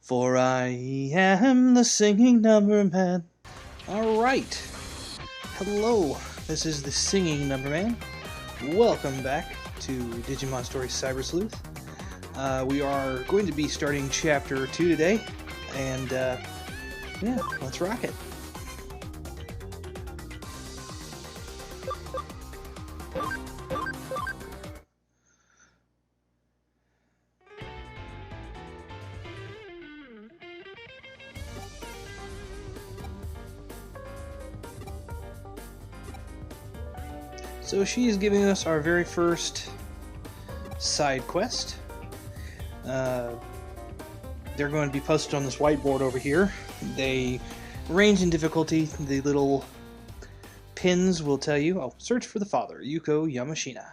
For I am the singing number man. Alright. Hello, this is the Singing NumberMan. Welcome back to Digimon Story Cyber Sleuth. We are going to be starting Chapter 2 today, and yeah, let's rock it. So she is giving us our very first side quest. They're going to be posted on this whiteboard over here. They range in difficulty. The little pins will tell you, oh, search for the father, Yuko Yamashina.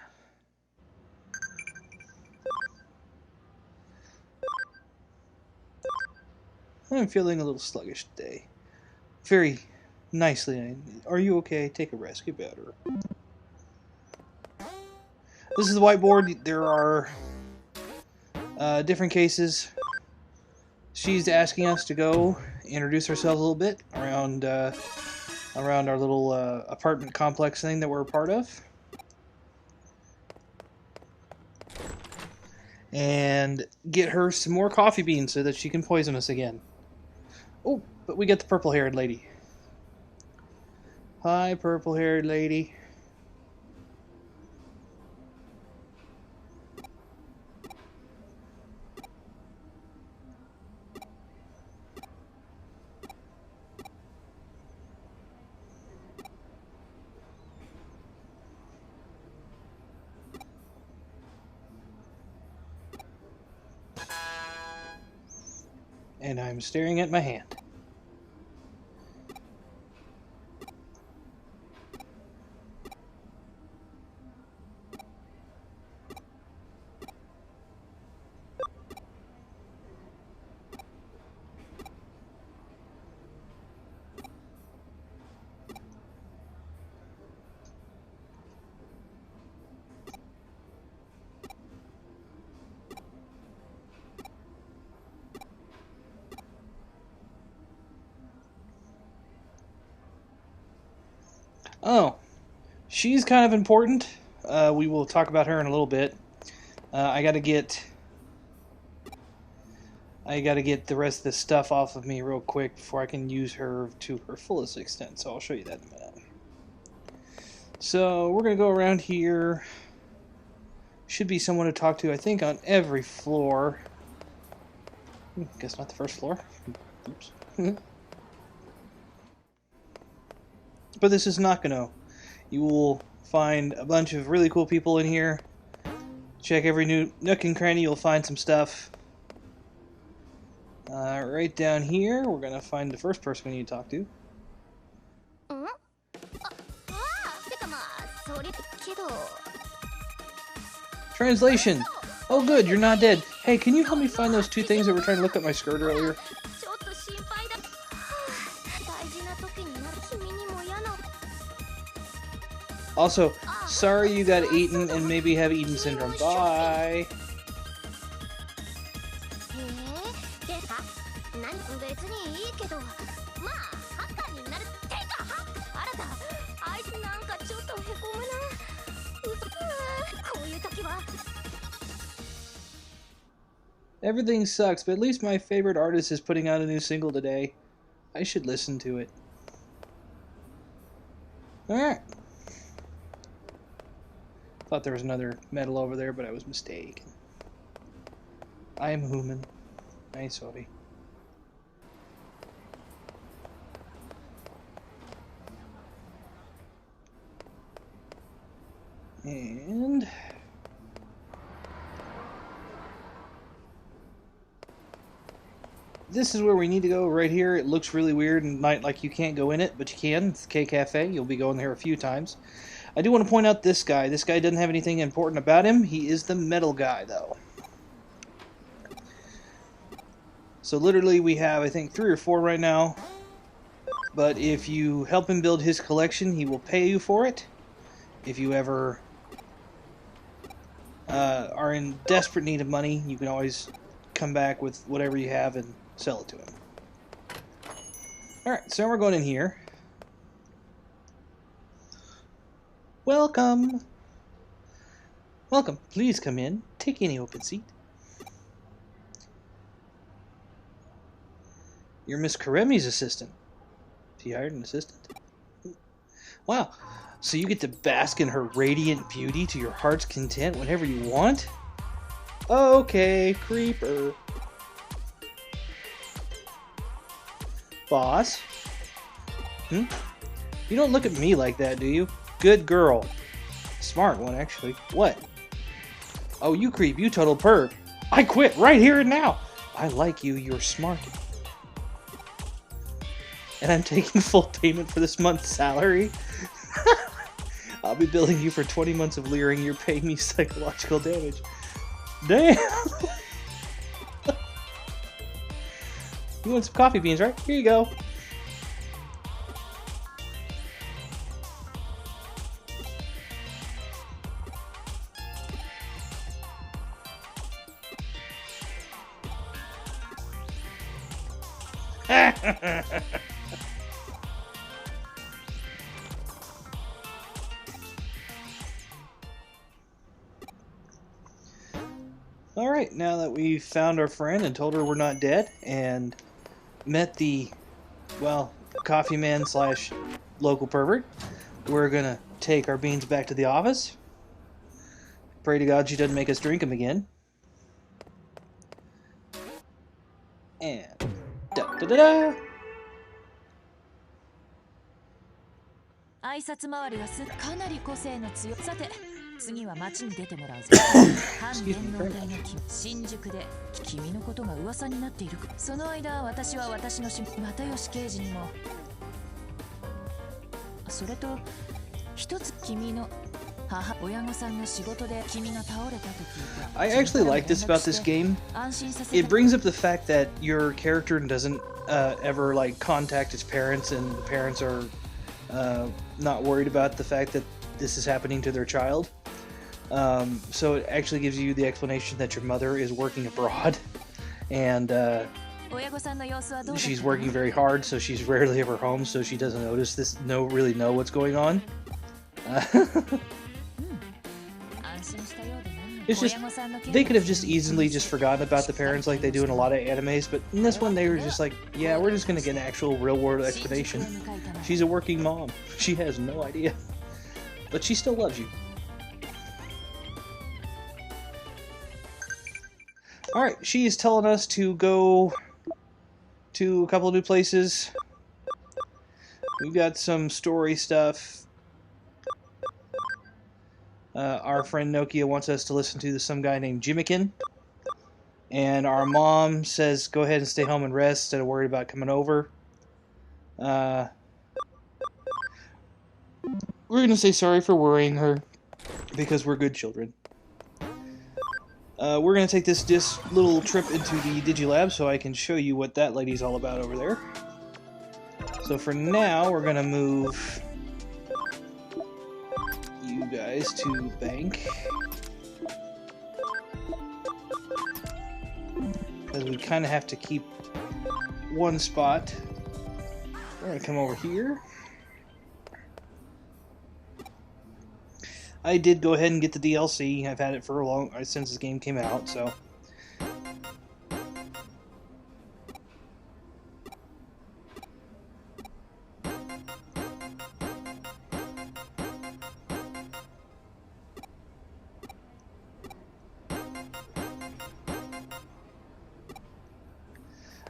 I'm feeling a little sluggish today. Very nicely. Are you okay? Take a rest. Get better. This is the whiteboard. There are different cases. She's asking us to go introduce ourselves a little bit around our little apartment complex thing that we're a part of. And get her some more coffee beans so that she can poison us again. Oh, but we get the purple-haired lady. Hi, purple-haired lady. And I'm staring at my hand. Oh, she's kind of important. We will talk about her in a little bit. I gotta get the rest of this stuff off of me real quick before I can use her to her fullest extent. So I'll show you that in a minute. So we're gonna go around here. Should be someone to talk to, I think, on every floor. Guess not the first floor. Oops. But this is Nakano. You will find a bunch of really cool people in here. Check every new nook and cranny, you'll find some stuff. Right down here, we're going to find the first person we need to talk to. Translation! Oh good, you're not dead. Hey, can you help me find those two things that were trying to look at my skirt earlier? Also, sorry you got eaten and maybe have eaten syndrome. Bye! Everything sucks, but at least my favorite artist is putting out a new single today. I should listen to it. Alright. Thought there was another medal over there, but I was mistaken. I am human. I'm sorry. And this is where we need to go, right here. It looks really weird and like you can't go in it, but you can. It's K Cafe. You'll be going there a few times. I do want to point out this guy. This guy doesn't have anything important about him. He is the metal guy, though. So literally we have, I think, 3 or 4 right now. But if you help him build his collection, he will pay you for it. If you ever are in desperate need of money, you can always come back with whatever you have and sell it to him. Alright, so now we're going in here. Welcome! Welcome. Please come in. Take any open seat. You're Miss Karemi's assistant. She hired an assistant? Wow. So you get to bask in her radiant beauty to your heart's content whenever you want? Okay, creeper. Boss? You don't look at me like that, do you? Good girl. Smart one, actually. What? Oh, you creep. You total perv. I quit right here and now. I like you. You're smart. And I'm taking full payment for this month's salary. I'll be billing you for 20 months of leering. You're paying me psychological damage. Damn! You want some coffee beans, right? Here you go. Alright, now that we've found our friend and told her we're not dead, and met the, well, coffee man slash local pervert, we're gonna take our beans back to the office. Pray to God she doesn't make us drink them again. And da-da-da-da! 挨拶回りがかなり個性の強い。さて、次は街に出てもらうぜ。反電脳隊の新宿で君のことが噂になっている。その間、私は私の又吉刑事にも。それと、一つ君の母親御さんが仕事で君が倒れたと聞いた。I actually like this about this game. It brings up the fact that your character doesn't ever like contact his parents, and the parents are not worried about the fact that this is happening to their child. So it actually gives you the explanation that your mother is working abroad, and she's working very hard, so she's rarely ever home, so she doesn't notice this, really know what's going on. It's just, they could have just easily just forgotten about the parents like they do in a lot of animes, but in this one they were just like, yeah, we're just gonna get an actual real-world explanation. She's a working mom. She has no idea. But she still loves you. Alright, she is telling us to go to a couple of new places. We've got some story stuff. Our friend Nokia wants us to listen to some guy named Jimikin. And our mom says go ahead and stay home and rest instead of worried about coming over. We're going to say sorry for worrying her, because we're good children. We're going to take this little trip into the Digilab so I can show you what that lady's all about over there. So for now, we're going to move you guys to bank, because we kind of have to keep one spot. We're going to come over here. I did go ahead and get the DLC. I've had it for a long since this game came out, so.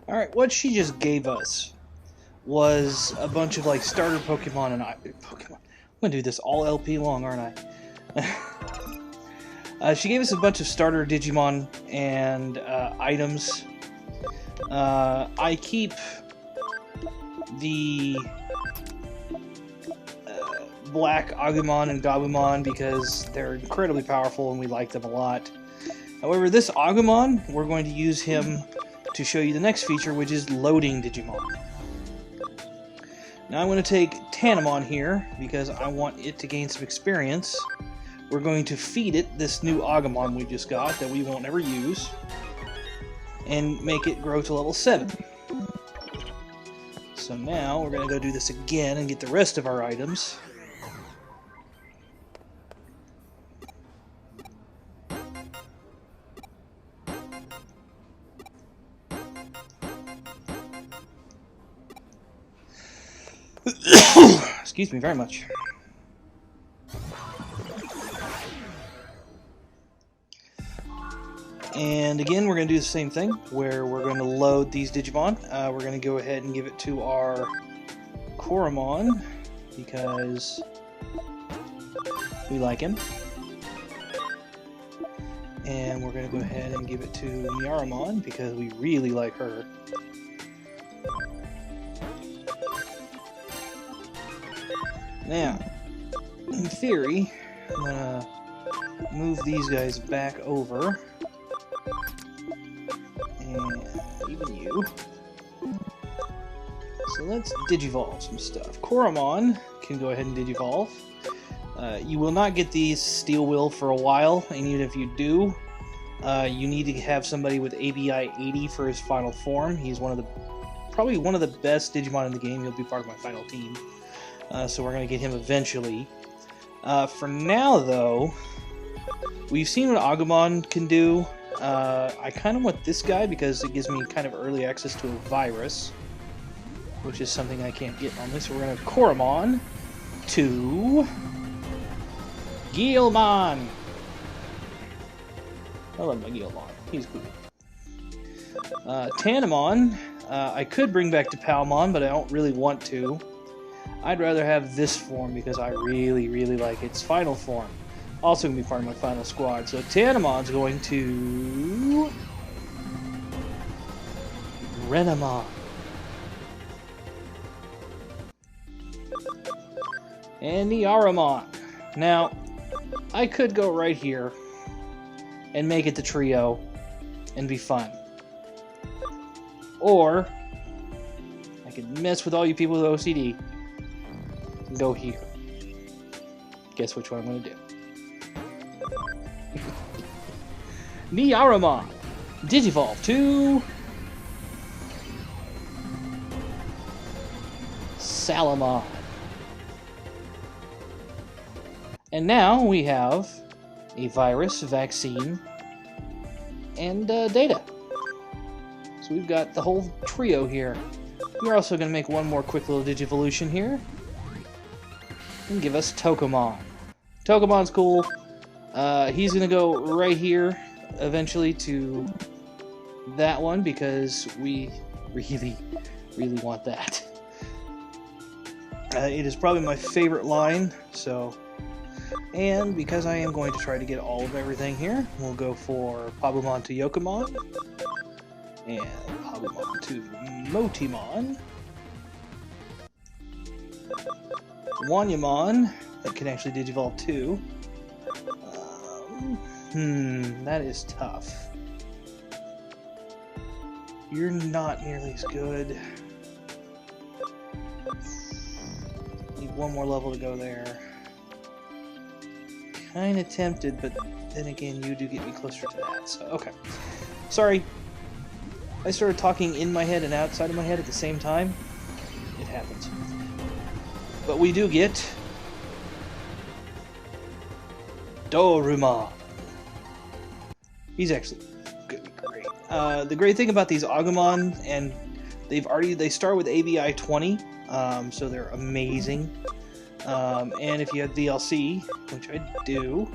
Alright, what she just gave us was a bunch of like starter Pokemon and Pokemon. I'm gonna do this all LP long, aren't I? She gave us a bunch of starter Digimon and items. I keep the black Agumon and Gabumon because they're incredibly powerful and we like them a lot. However, this Agumon, we're going to use him to show you the next feature, which is loading Digimon. Now I'm going to take Tanamon here, because I want it to gain some experience. We're going to feed it this new Agumon we just got that we won't ever use. and make it grow to level 7. So now we're going to go do this again and get the rest of our items. Excuse me very much. And again, we're going to do the same thing, where we're going to load these Digimon. We're going to go ahead and give it to our Koromon, because we like him. And we're going to go ahead and give it to Nyaramon, because we really like her. Now, in theory, I'm going to move these guys back over. And even you. So let's Digivolve some stuff. Koromon can go ahead and Digivolve. You will not get these Steel Will for a while, and even if you do, you need to have somebody with ABI 80 for his final form. He's probably one of the best Digimon in the game. He'll be part of my final team. So we're going to get him eventually. For now, though, we've seen what Agumon can do. I kind of want this guy because it gives me kind of early access to a virus, which is something I can't get on this. So we're going to Koromon to Guilmon. I love my Guilmon. He's cool. Tanamon, I could bring back to Palmon, but I don't really want to. I'd rather have this form because I really, really like its final form. Also going to be part of my final squad. So Tanamon's going to Renamon. And Nyaramon. Now, I could go right here and make it the trio and be fun. Or I could mess with all you people with OCD and go here. Guess which one I'm going to do. Nyaramon, Digivolve to Salamon. And now we have a virus, vaccine, and data. So we've got the whole trio here. We're also going to make one more quick little Digivolution here. And give us Tokomon. Tokomon's cool. He's going to go right here eventually to that one because we really, really want that. It is probably my favorite line, so... And because I am going to try to get all of everything here, we'll go for Pabumon to Yokomon, and Pabumon to Motimon, Wanyamon, that can actually Digivolve too. That is tough. You're not nearly as good. Need one more level to go there. Kinda tempted, but then again, you do get me closer to that, so okay. Sorry. I started talking in my head and outside of my head at the same time. It happens. But we do get Dorumon. He's actually gonna be great. The great thing about these Agumon, and they start with ABI 20, so they're amazing. And if you have DLC, which I do,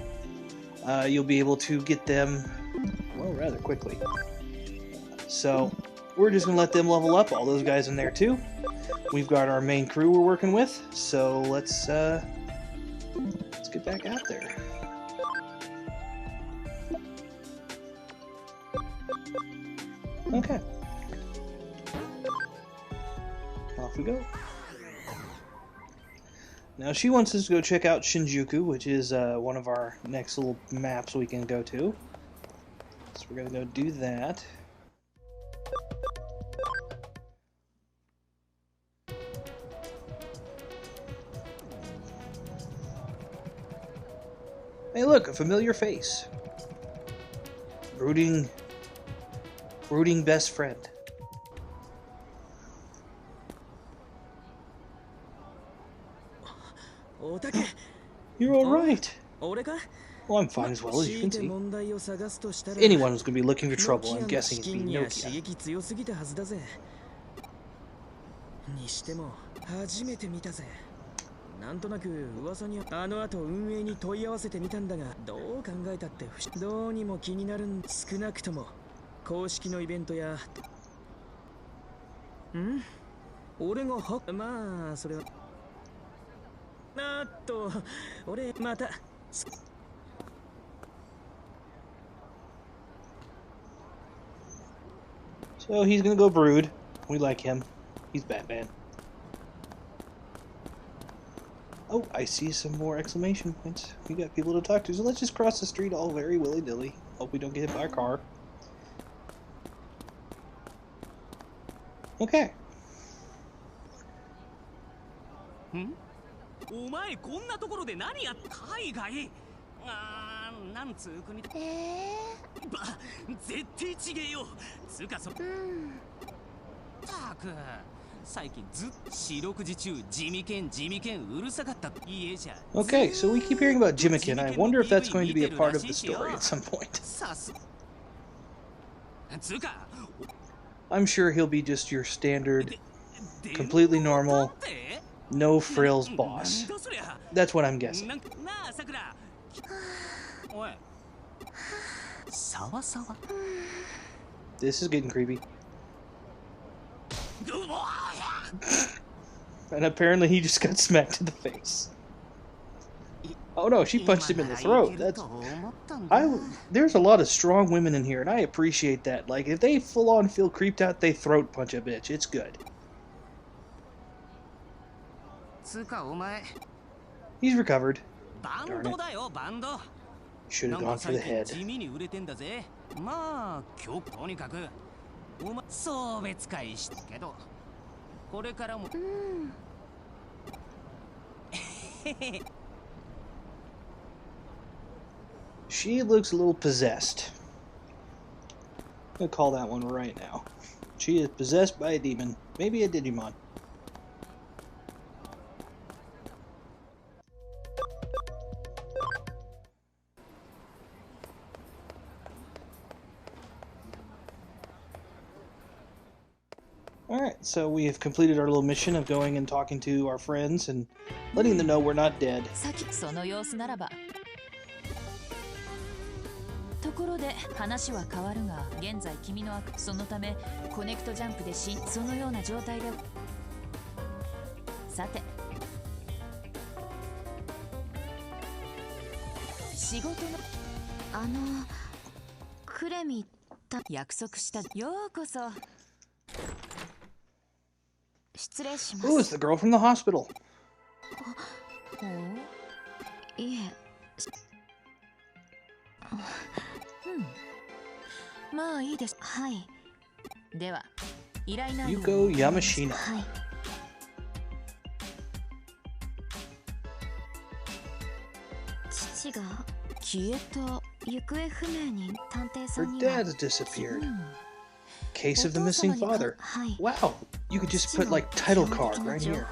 you'll be able to get them, well, rather quickly. So we're just going to let them level up, all those guys in there too. We've got our main crew we're working with, so let's get back out there. Okay. Off we go. Now she wants us to go check out Shinjuku, which is one of our next little maps we can go to. So we're going to go do that. Hey look, a familiar face. Brooding Brooding best friend. You're alright. Well, I'm fine as well, as you can see. If anyone was going to be looking for trouble, I'm guessing it'd be Nokia. にしても初めて見たぜ。なんとなく噂にあの後運営に問い合わせてみたんだが、どう考えたってどうにも気になるん。少なくとも公式のイベントや俺がまあそれは俺また So he's gonna go brood. We like him. He's Batman. Oh, I see some more exclamation points. We got people to talk to, so let's just cross the street all very willy-nilly. Hope we don't get hit by a car. Okay. お前こんなところで何や海外なんつう国絶対ちげえよつうかたく最近ずっと四六時中地味犬うるさかった家じゃ Okay, so we keep hearing about Jimikin. I wonder if that's going to be a part of the story at some point. つうか I'm sure he'll be just your standard, completely normal, no frills boss. That's what I'm guessing. なあさくらおいさわさわ This is getting creepy. And apparently he just got smacked in the face. Oh no, she punched him in the throat. There's a lot of strong women in here, and I appreciate that. Like, if they full-on feel creeped out, they throat punch a bitch. It's good. He's recovered. Darn it. Should have gone for the head. まあ今日とにかくお前送別会したけどこれからもShe looks a little possessed. I'm gonna call that one right now. She is possessed by a demon. Maybe a Digimon. Alright, so we have completed our little mission of going and talking to our friends and letting them know we're not dead. その様子ならばところで話は変わるが現在君のそのためコネクトジャンプでそのような状態でさて仕事のクレミ約束したようこそ Ooh, it's the girl from the hospital. いえまあいいですはいでは依頼内容 Yuko Yamashina はい父が消えた行方不明に探偵さんに Her dad disappeared. Case of the missing father. Wow, you could just put like title card right here.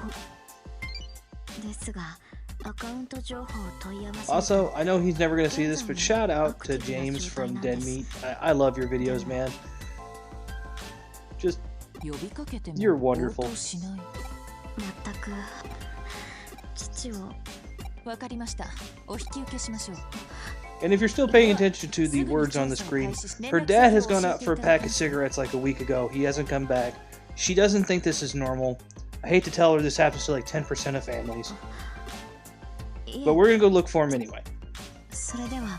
Also, I know he's never gonna see this, but shout out to James from Dead Meat. I love your videos, man. Just, you're wonderful. わかりましたお引き受けしましょう And if you're still paying attention to the words on the screen, her dad has gone out for a pack of cigarettes like a week ago. He hasn't come back. She doesn't think this is normal. I hate to tell her this happens to like 10% of families. But we're gonna go look for him anyway. それでは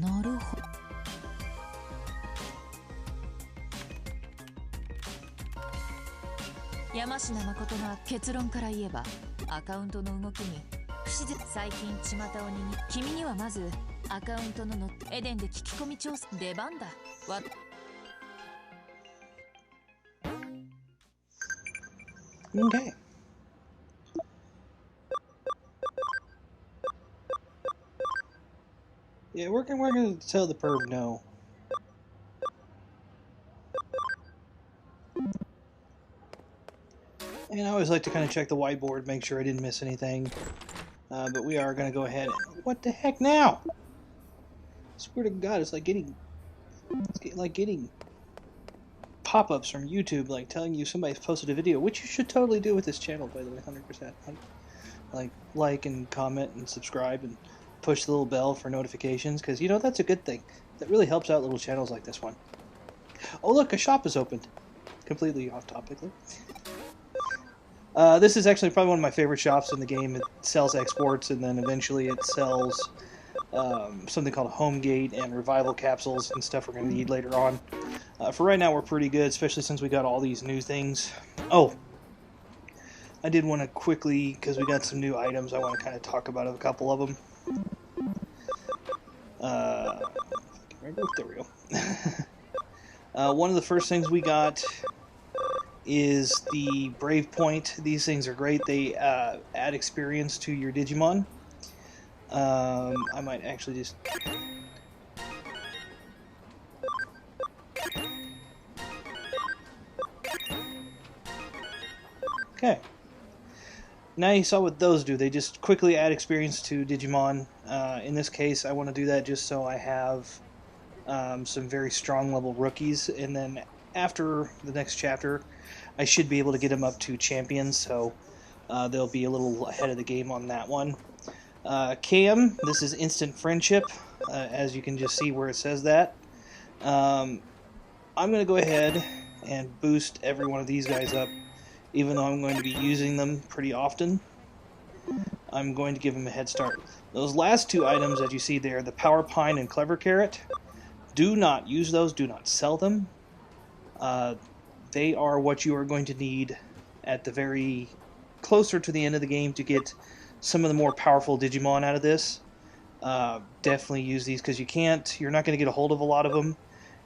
なるほど山科誠の結論から言えばアカウントの動きに不自然最近巷を握り君にはまずアカウントのエデンで聞き込み調査出番だわ Okay. Yeah, we're gonna tell the perv no. And I always like to kind of check the whiteboard, make sure I didn't miss anything. But we are gonna go ahead and... What the heck now? I swear to God, it's like getting pop-ups from YouTube, like telling you somebody's posted a video, which you should totally do with this channel, by the way, 100%. Like and comment and subscribe and push the little bell for notifications, because, you know, that's a good thing. That really helps out little channels like this one. Oh, look, a shop is opened. Completely off-topic. This is actually probably one of my favorite shops in the game. It sells exports, and then eventually it sells something called Home Gate and Revival capsules and stuff we're going to need later on. For right now, we're pretty good, especially since we got all these new things. Oh, I did want to quickly, because we got some new items, I want to kind of talk about a couple of them. There we go. One of the first things we got is the Brave Point. These things are great. They add experience to your Digimon. I might actually just... Okay. Now you saw what those do. They just quickly add experience to Digimon. In this case, I want to do that just so I have some very strong level rookies, and then after the next chapter, I should be able to get them up to champions, so they'll be a little ahead of the game on that one. Cam, this is instant friendship, as you can just see where it says that. I'm going to go ahead and boost every one of these guys up, even though I'm going to be using them pretty often. I'm going to give them a head start. Those last two items that you see there, the Power Pine and Clever Carrot, do not use those, do not sell them. They are what you are going to need at the very closer to the end of the game to get some of the more powerful Digimon out of this. Definitely use these, because you're not going to get a hold of a lot of them,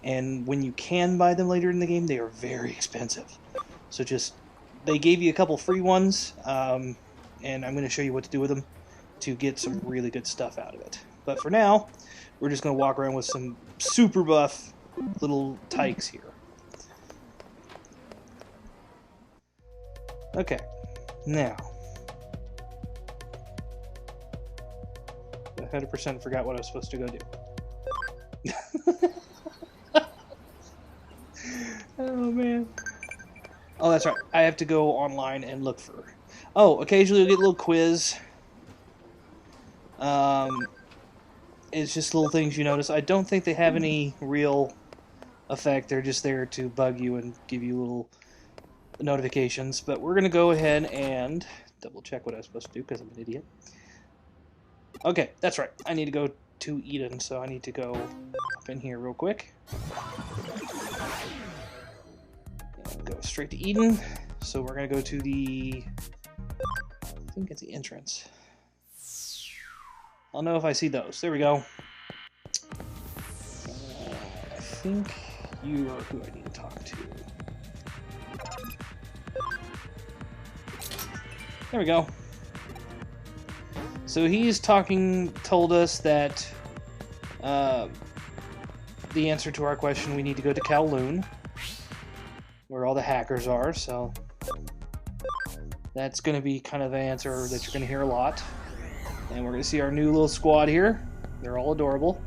and when you can buy them later in the game, they are very expensive. So they gave you a couple free ones, and I'm going to show you what to do with them to get some really good stuff out of it. But for now, we're just going to walk around with some super buff little tykes here. Okay, now, 100% forgot what I was supposed to go do. Oh, man. Oh, that's right. I have to go online and look for... Oh, occasionally you'll get a little quiz. It's just little things you notice. I don't think they have any real effect. They're just there to bug you and give you little notifications. But we're going to go ahead and double check what I was supposed to do, because I'm an idiot. Okay, that's right. I need to go to Eden, so I need to go up in here real quick. And go straight to Eden. So we're going to go to the... I think it's the entrance. I'll know if I see those. There we go. I think you are who I need to talk to. There we go. So he's told us that the answer to our question, we need to go to Kowloon, where all the hackers are, so that's going to be kind of the answer that you're going to hear a lot. And we're going to see our new little squad here. They're all adorable.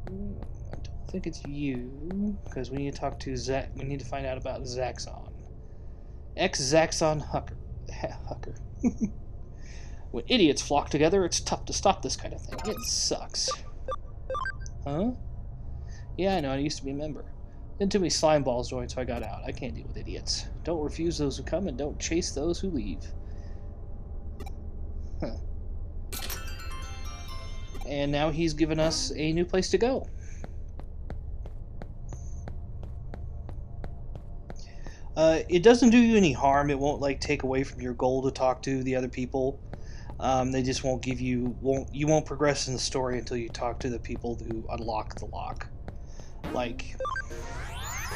I don't think it's you, because we need to talk to Zack. We need to find out about Zaxxon. Ex-Zaxxon Hucker. When idiots flock together, it's tough to stop this kind of thing. It sucks. Huh? Yeah, I know, I used to be a member. Then too many slime balls joined, so I got out. I can't deal with idiots. Don't refuse those who come, and don't chase those who leave. Huh. And now he's given us a new place to go. It doesn't do you any harm. It won't, like, take away from your goal to talk to the other people. They just won't give you... You won't progress in the story until you talk to the people who unlock the lock. Like,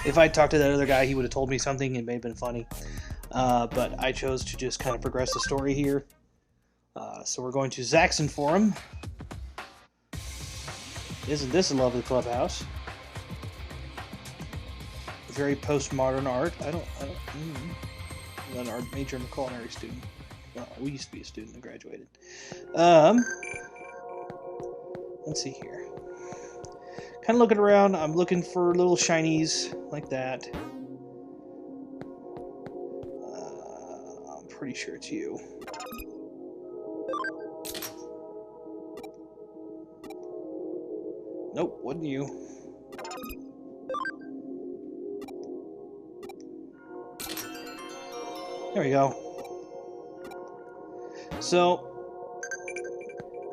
If I talked to that other guy, he would have told me something. It may have been funny. But I chose to just kind of progress the story here. So we're going to Zaxxon Forum. Isn't this a lovely clubhouse? Very postmodern art. I'm an art major. I'm a culinary student. Well, we used to be a student and graduated. Let's see here. Kind of looking around. I'm looking for little shinies like that. I'm pretty sure it's you. Nope, wasn't you. There we go. So,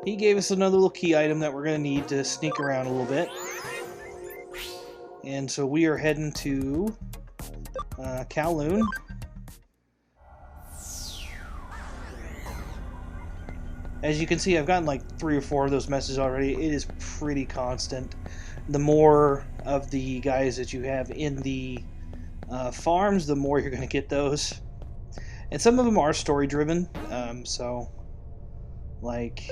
he gave us another little key item that we're going to need to sneak around a little bit. And so we are heading to Kowloon. As you can see, I've gotten like 3 or 4 of those messages already. It is pretty constant. The more of the guys that you have in the farms, the more you're going to get those. And some of them are story driven. So, like,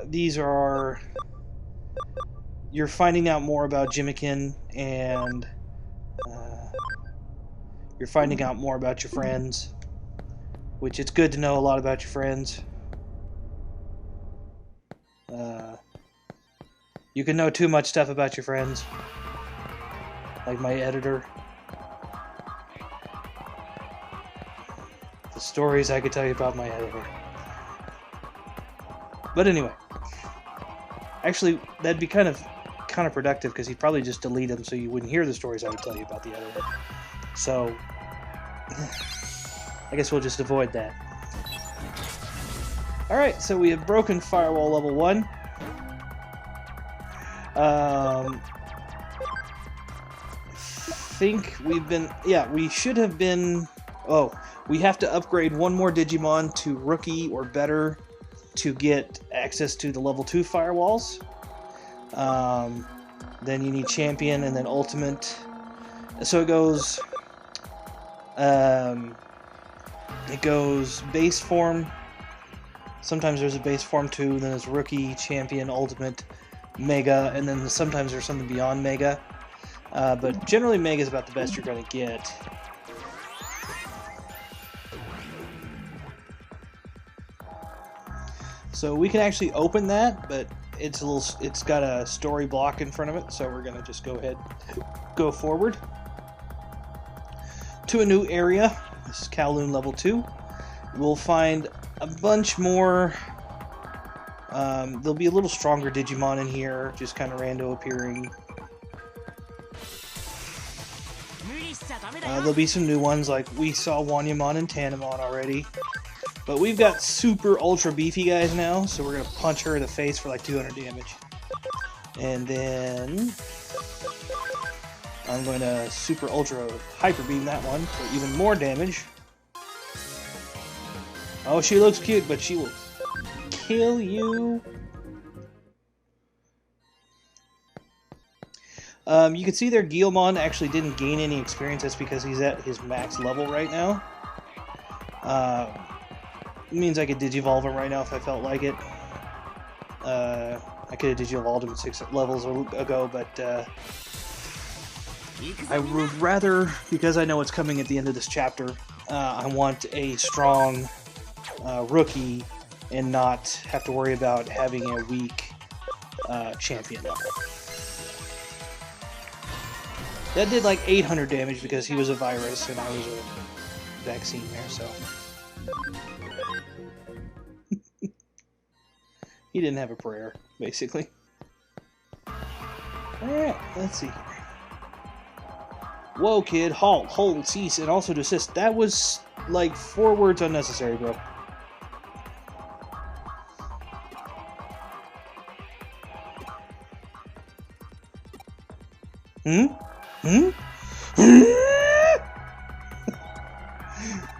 these are, you're finding out more about Jimikin, and you're finding out more about your friends, which it's good to know a lot about your friends. You can know too much stuff about your friends, like my editor. The stories I could tell you about my editor. But anyway, actually, that'd be kind of counterproductive because he'd probably just delete them so you wouldn't hear the stories I would tell you about the editor. So, I guess we'll just avoid that. Alright, so we have broken firewall level 1. Think we've been... Yeah, we should have been... Oh, we have to upgrade 1 more Digimon to Rookie or better to get access to the level 2 firewalls. Then you need Champion and then Ultimate. So it goes... it goes base form. Sometimes there's a base form too, then there's Rookie, Champion, Ultimate, Mega, and then sometimes there's something beyond Mega. But generally Mega is about the best you're going to get. So we can actually open that, but it's got a story block in front of it, so we're going to just go ahead, go forward to a new area. This is Kowloon level 2. We'll find a bunch more. There'll be a little stronger Digimon in here, just kind of rando appearing. There'll be some new ones, like we saw Wanyamon and Tanamon already. But we've got super ultra beefy guys now, so we're going to punch her in the face for like 200 damage. And then I'm going to super ultra hyper beam that one for even more damage. Oh, she looks cute, but she will kill you. You can see there Guilmon actually didn't gain any experience. That's because he's at his max level right now. It means I could Digivolve him right now if I felt like it. I could have Digivolved him 6 levels ago, but I would rather, because I know what's coming at the end of this chapter, I want a strong Rookie and not have to worry about having a weak Champion level. That did like 800 damage because he was a virus and I was a vaccine there, so... He didn't have a prayer, basically. Alright, let's see here. Whoa, kid. Halt, hold, cease, and also desist. That was, like, 4 words unnecessary, bro.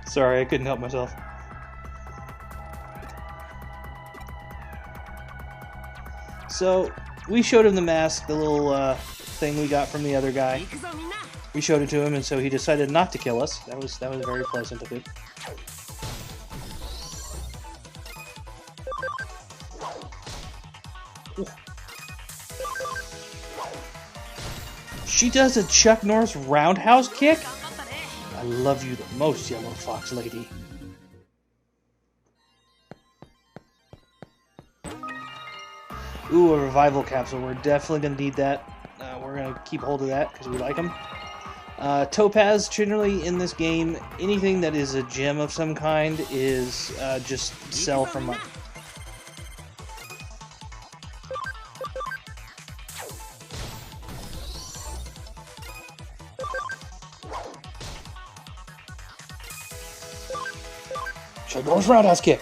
Sorry, I couldn't help myself. So, we showed him the mask, the little thing we got from the other guy. We showed it to him, and so he decided not to kill us. That was very pleasant of him. Ooh. She does a Chuck Norris roundhouse kick? I love you the most, yellow fox lady. Ooh, a revival capsule. We're definitely going to need that. We're going to keep hold of that because we like them. Topaz, generally in this game, anything that is a gem of some kind is just sell for money. Chuck Norris roundhouse kick.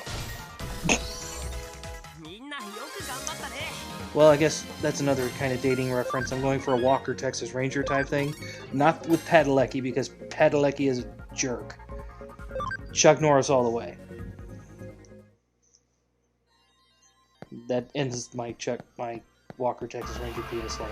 Well, I guess that's another kind of dating reference. I'm going for a Walker, Texas Ranger type thing. Not with Padalecki, because Padalecki is a jerk. Chuck Norris all the way. That ends my Walker, Texas Ranger PSA.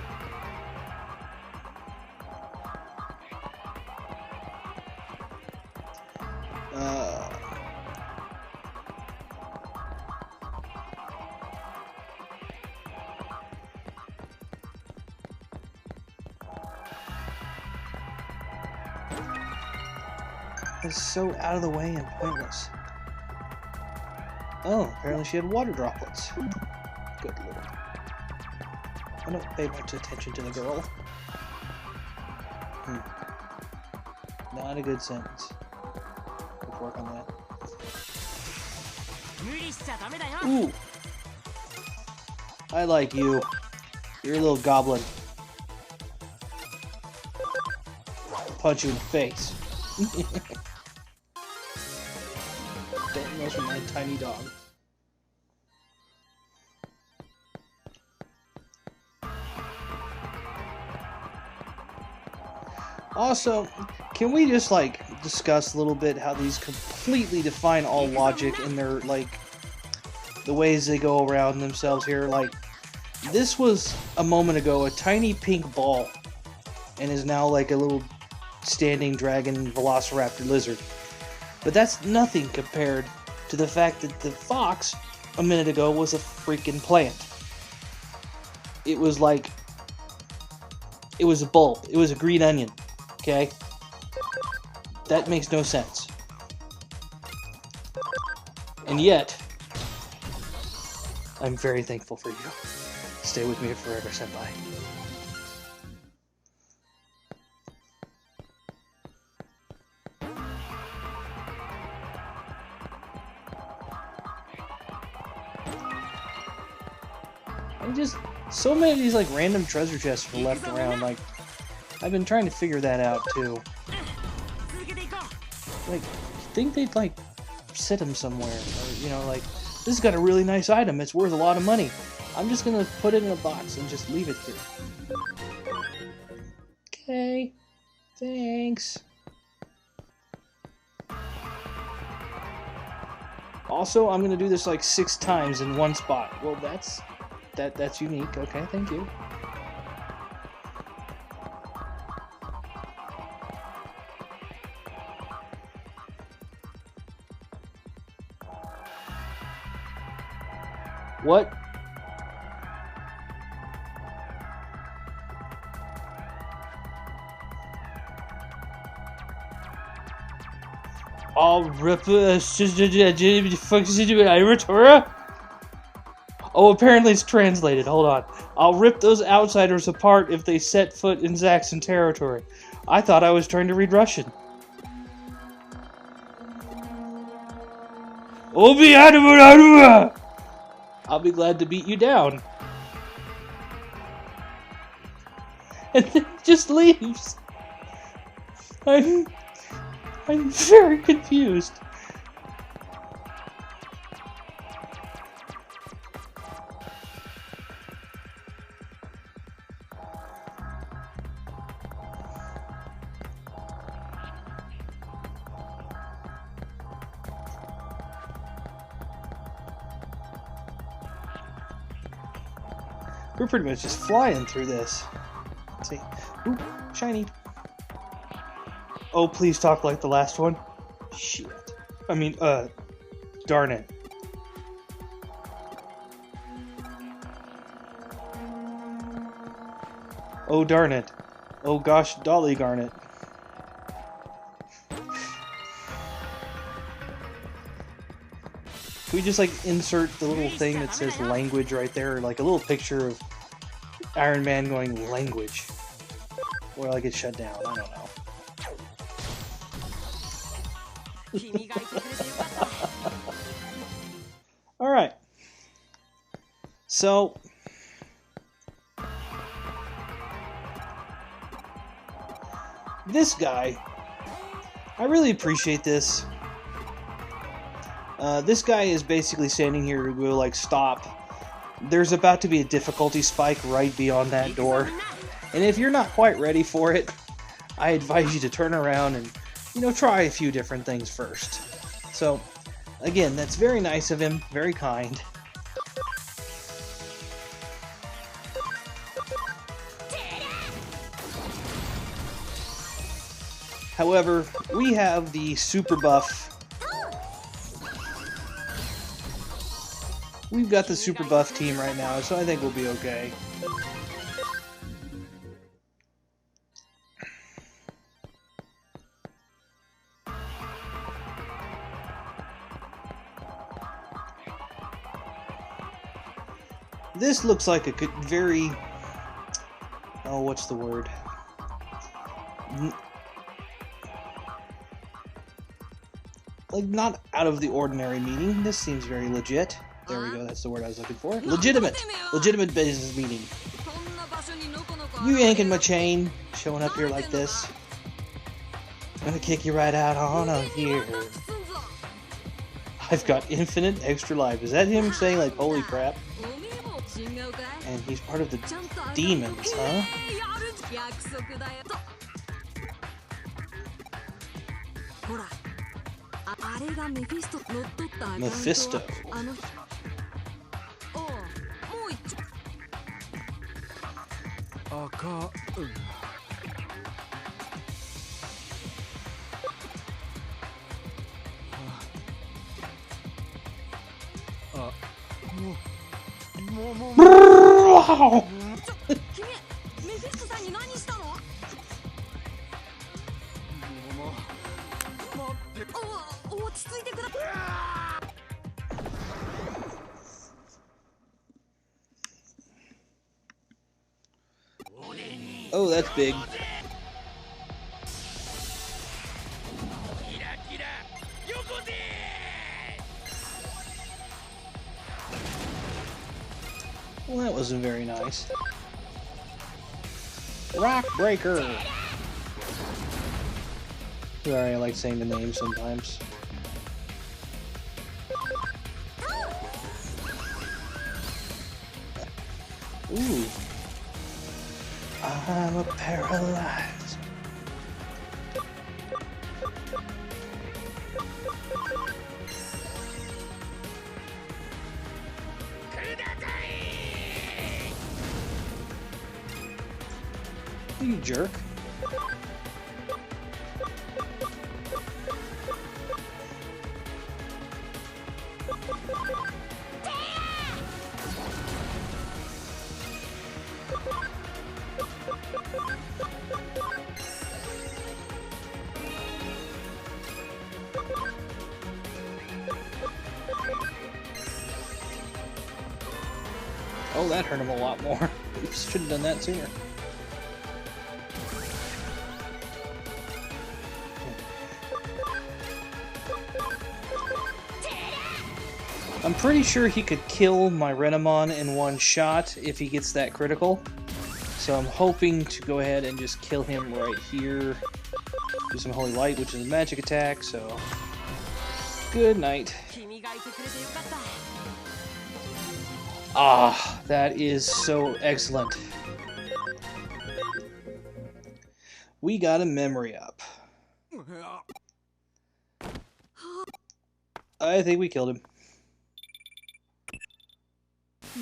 Is so out of the way and pointless. Oh, apparently she had water droplets. Good lord. I don't pay much attention to the girl. Not a good sentence. Let's work on that. Ooh! I like you. You're a little goblin. Punch you in the face. Don't mess with my tiny dog. Also, can we just discuss a little bit how these completely define all logic in their the ways they go around themselves here? This was a moment ago a tiny pink ball and is now a little standing dragon velociraptor lizard. But that's nothing compared to the fact that the fox a minute ago was a freaking plant. It was it was a bulb. It was a green onion. Okay? That makes no sense. And yet, I'm very thankful for you. Stay with me forever, senpai. So many of these random treasure chests were left around. I've been trying to figure that out too. You think they'd sit them somewhere, or this has got a really nice item. It's worth a lot of money. I'm just gonna put it in a box and just leave it here. Okay, thanks. Also, I'm gonna do this 6 times in one spot. Well, that's unique. Okay, thank you. What? I'll rip Oh, apparently it's translated. Hold on. I'll rip those outsiders apart if they set foot in Zaxxon territory. I thought I was trying to read Russian. I'll be glad to beat you down. And then he just leaves. I'm very confused. We're pretty much just flying through this. Let's see. Ooh, shiny. Oh, please talk like the last one. Shit. I mean, darn it. Oh, darn it. Oh, gosh, dolly garnet. Can we just, like, insert the little thing that says language right there? Like a little picture of Iron Man going language. Or like it's shut down. I don't know. Alright. So... this guy... I really appreciate this. This guy is basically standing here to go, like, stop. There's about to be a difficulty spike right beyond that door. And if you're not quite ready for it, I advise you to turn around and, you know, try a few different things first. So, again, that's very nice of him, very kind. However, we have the super buff. We've got the super buff team right now, so I think we'll be okay. This looks like a very... oh, what's the word? Like, not out of the ordinary meeting. This seems very legit. There we go, that's the word I was looking for. Legitimate! Legitimate business meeting. You yanking my chain, showing up here like this. I'm gonna kick you right out on here. I've got infinite extra life. Is that him saying, like, holy crap? And he's part of the demons, huh? Mephisto. Oh, that's big. Well, that wasn't very nice. Rock Breaker! Sorry, I like saying the name sometimes. Ooh. I'm a paralyzed. You jerk. Oh, that hurt him a lot more. We should have done that sooner. I'm pretty sure he could kill my Renamon in one shot if he gets that critical. So I'm hoping to go ahead and just kill him right here. Do some Holy Light, which is a magic attack, so... good night. Ah, that is so excellent. We got a memory up. I think we killed him.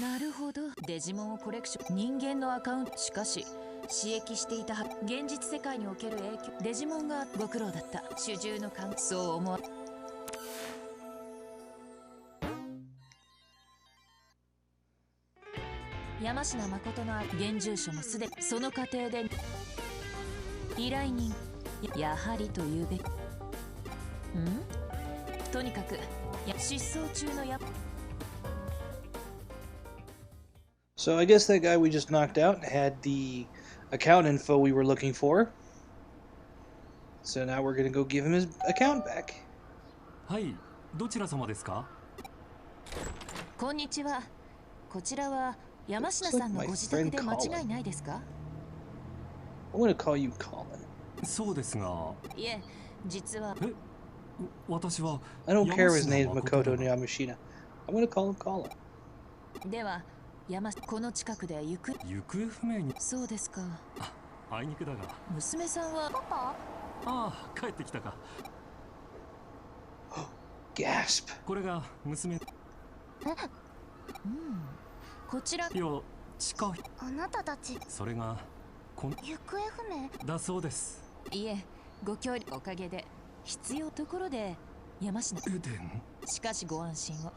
なるほど。デジモンをコレクション。人間のアカウント。しかし刺激していたは現実世界における影響。デジモンがご苦労だった。主従の感想を思わ。山科誠の現住所もすでにその過程で依頼人やはりというべき。とにかく失踪中のSo I guess that guy we just knocked out had the account info we were looking for. So now we're gonna go give him his account back. はい、どちら様ですか？こんにちは。こちらは山科さんのご自宅で間違いないですか？ I'm gonna call you Colin. そうですが。いえ、実は。私は。I don't care if his name is Makoto Yamashina. I'm gonna call him Colin. では、この近くで行方不明に。そうですか。あいにくだが。娘さんは。パパ？ああ、帰ってきたか。Gasp. これが娘。こちら。いや、近い。あなたたち。それが。行方不明だそうです。いえ、ご協力おかげで必要ところで山科。エデン。しかしご安心を。いいか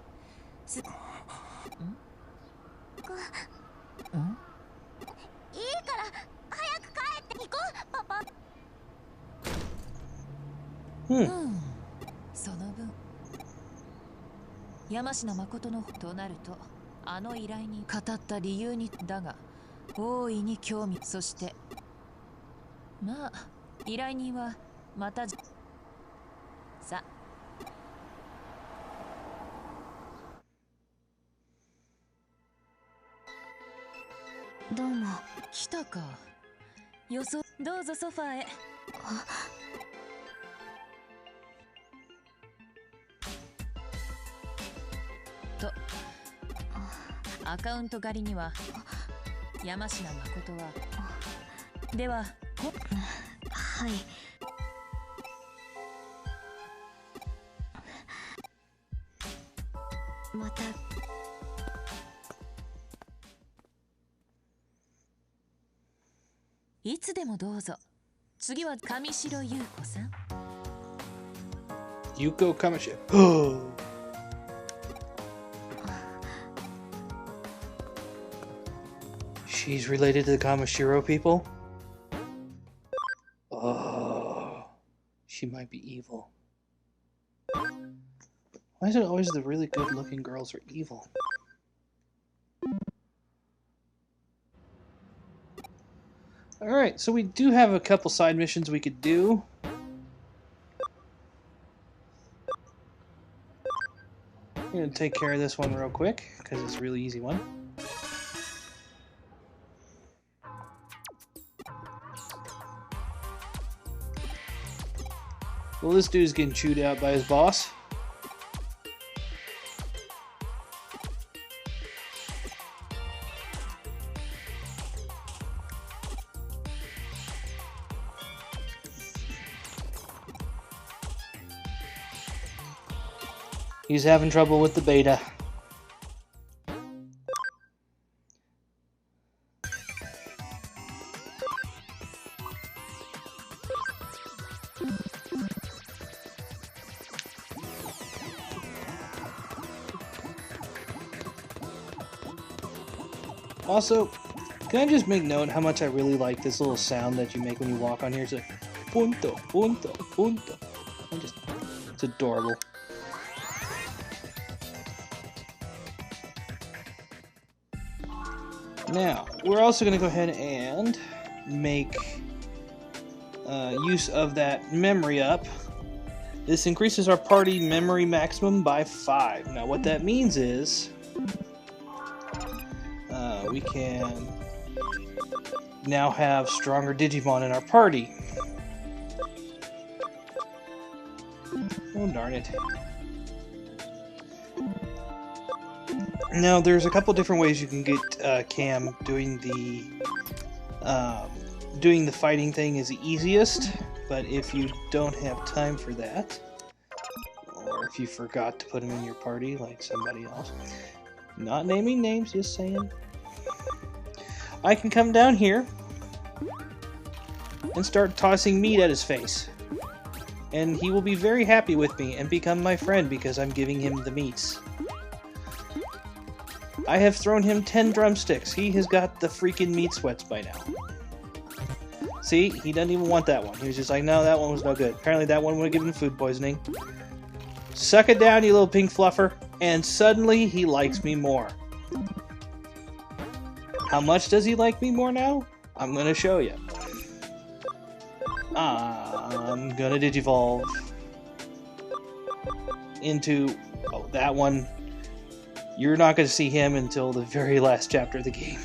ら早く帰って行こう、パパ。その分山科誠のとなるとあの依頼に語った理由にだが大いに興味。そしてまあ依頼人はまたさ。どうも。来たか。どうぞソファーへ。とアカウント狩りには山科誠はでははい。また。いつでもどうぞ。次は上白優子さん。Yuko Kamashiro. She's related to the Kamashiro people? Oh, she might be evil. Why is it always the really good looking girls are evil? Alright, so we do have a couple side missions we could do. I'm going to take care of this one real quick, because it's a really easy one. Well, this dude's getting chewed out by his boss. He's having trouble with the beta. Also, can I just make note how much I really like this little sound that you make when you walk on here? It's like punto, punto, punto. It's adorable. Now, we're also going to go ahead and make use of that memory up. This increases our party memory maximum by 5. Now, what that means is we can now have stronger Digimon in our party. Oh, darn it. Now, there's a couple different ways you can get Cam doing the fighting thing is the easiest, but if you don't have time for that, or if you forgot to put him in your party like somebody else, Not naming names, just saying. I can come down here and start tossing meat at his face. And he will be very happy with me and become my friend because I'm giving him the meats. I have thrown him 10 drumsticks. He has got the freaking meat sweats by now. See, he doesn't even want that one. He was just like, no, that one was no good. Apparently that one would have given him food poisoning. Suck it down, you little pink fluffer. And suddenly he likes me more. How much does he like me more now? I'm going to show you. I'm going to Digivolve into... Oh, that one. You're not going to see him until the very last chapter of the game.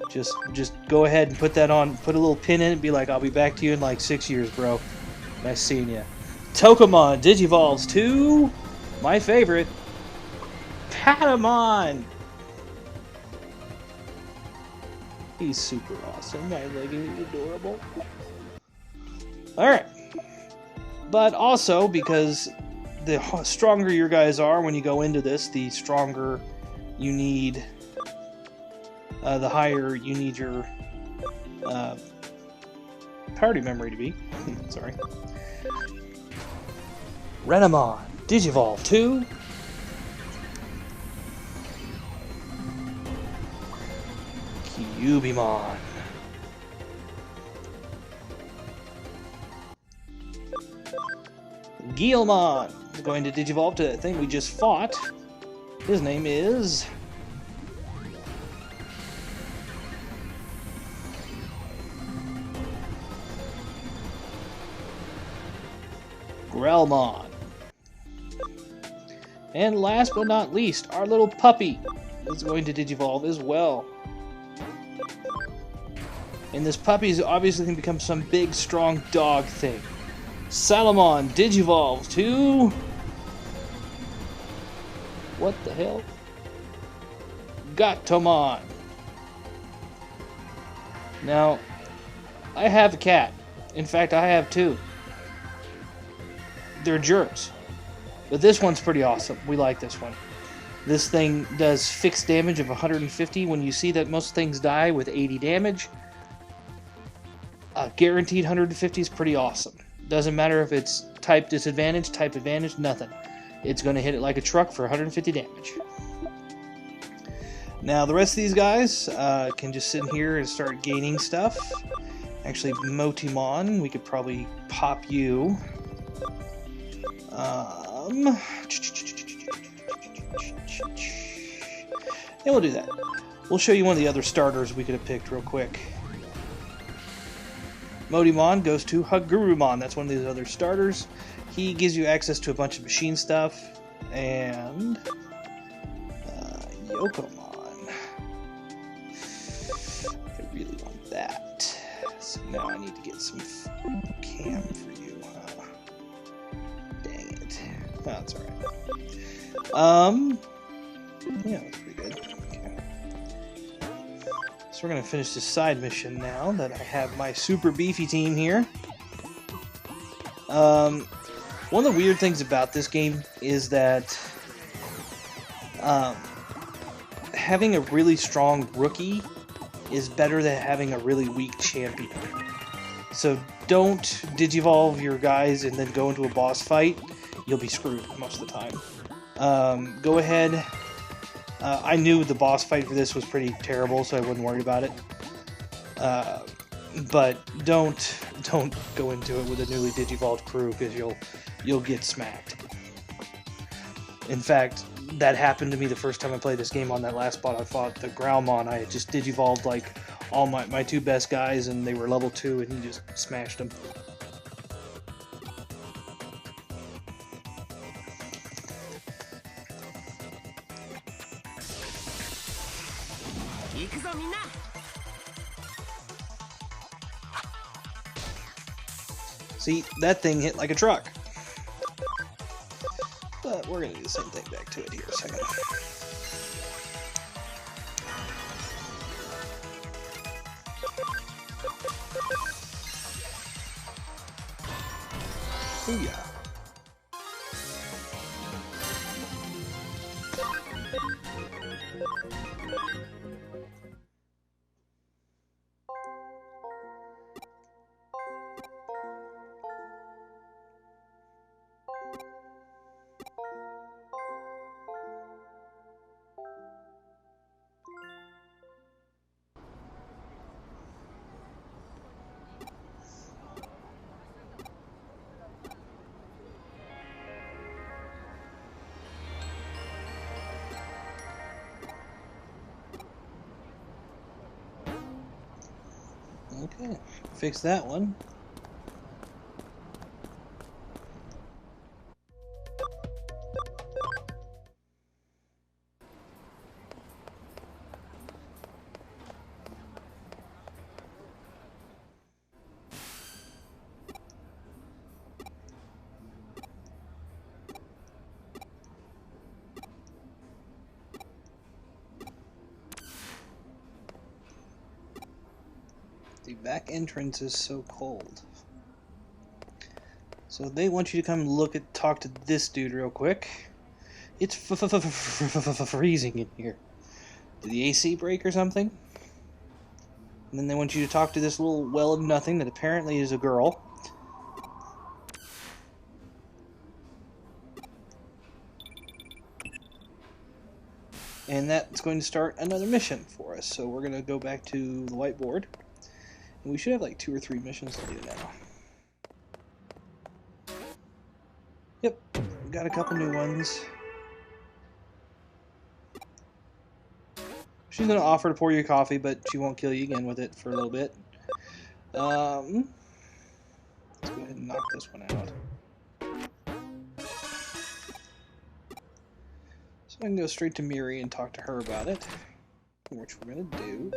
Just go ahead and put that on. Put a little pin in it and be like, I'll be back to you in like 6 years, bro. Nice seeing you. Tokamon Digivolves to my favorite, Patamon. He's super awesome. I like him. He's adorable. Alright. But also, because the stronger your guys are when you go into this, the stronger you need, the higher you need your party memory to be. Sorry. Renamon Digivolve to Cubimon. Guilmon is going to Digivolve to the thing we just fought. His name is... Grelmon. And last but not least, our little puppy is going to Digivolve as well. And this puppy is obviously going to become some big, strong dog thing. Salamon Digivolves to... What the hell? Gatomon. Now, I have a cat. In fact, I have two. They're jerks. But this one's pretty awesome. We like this one. This thing does fixed damage of 150 when you see that most things die with 80 damage. Guaranteed 150 is pretty awesome. Doesn't matter if it's type disadvantage, type advantage, nothing. It's going to hit it like a truck for 150 damage. Now the rest of these guys can just sit in here and start gaining stuff. Actually, Motimon, we could probably pop you. And we'll do that. We'll show you one of the other starters we could have picked real quick. Motimon goes to Hagurumon. That's one of these other starters. He gives you access to a bunch of machine stuff. And Yokomon. I really want that. So now I need to get some cam for you. Dang it. Oh, that's alright. Yeah, that's pretty good. Okay. So we're going to finish this side mission now that I have my super beefy team here. One of the weird things about this game is that having a really strong rookie is better than having a really weak champion. So don't Digivolve your guys and then go into a boss fight. You'll be screwed most of the time. Go ahead. I knew the boss fight for this was pretty terrible, so I wasn't worried about it. But don't go into it with a newly Digivolved crew, because you'll get smacked. In fact, that happened to me the first time I played this game. On that last spot I fought the Growlmon. I had just Digivolved like all my two best guys, and they were level 2, and he just smashed them. See, that thing hit like a truck. But we're going to do the same thing back to it here a second. Booyah. Okay, fix that one. The back entrance is so cold. So they want you to come talk to this dude real quick. It's freezing in here. Did the AC break or something? And then they want you to talk to this little well of nothing that apparently is a girl. And that's going to start another mission for us. So we're going to go back to the whiteboard. And we should have like 2 or 3 missions to do now. Yep, we got a couple new ones. She's going to offer to pour you coffee, but she won't kill you again with it for a little bit. Let's go ahead and knock this one out. So I can go straight to Miri and talk to her about it, which we're going to do.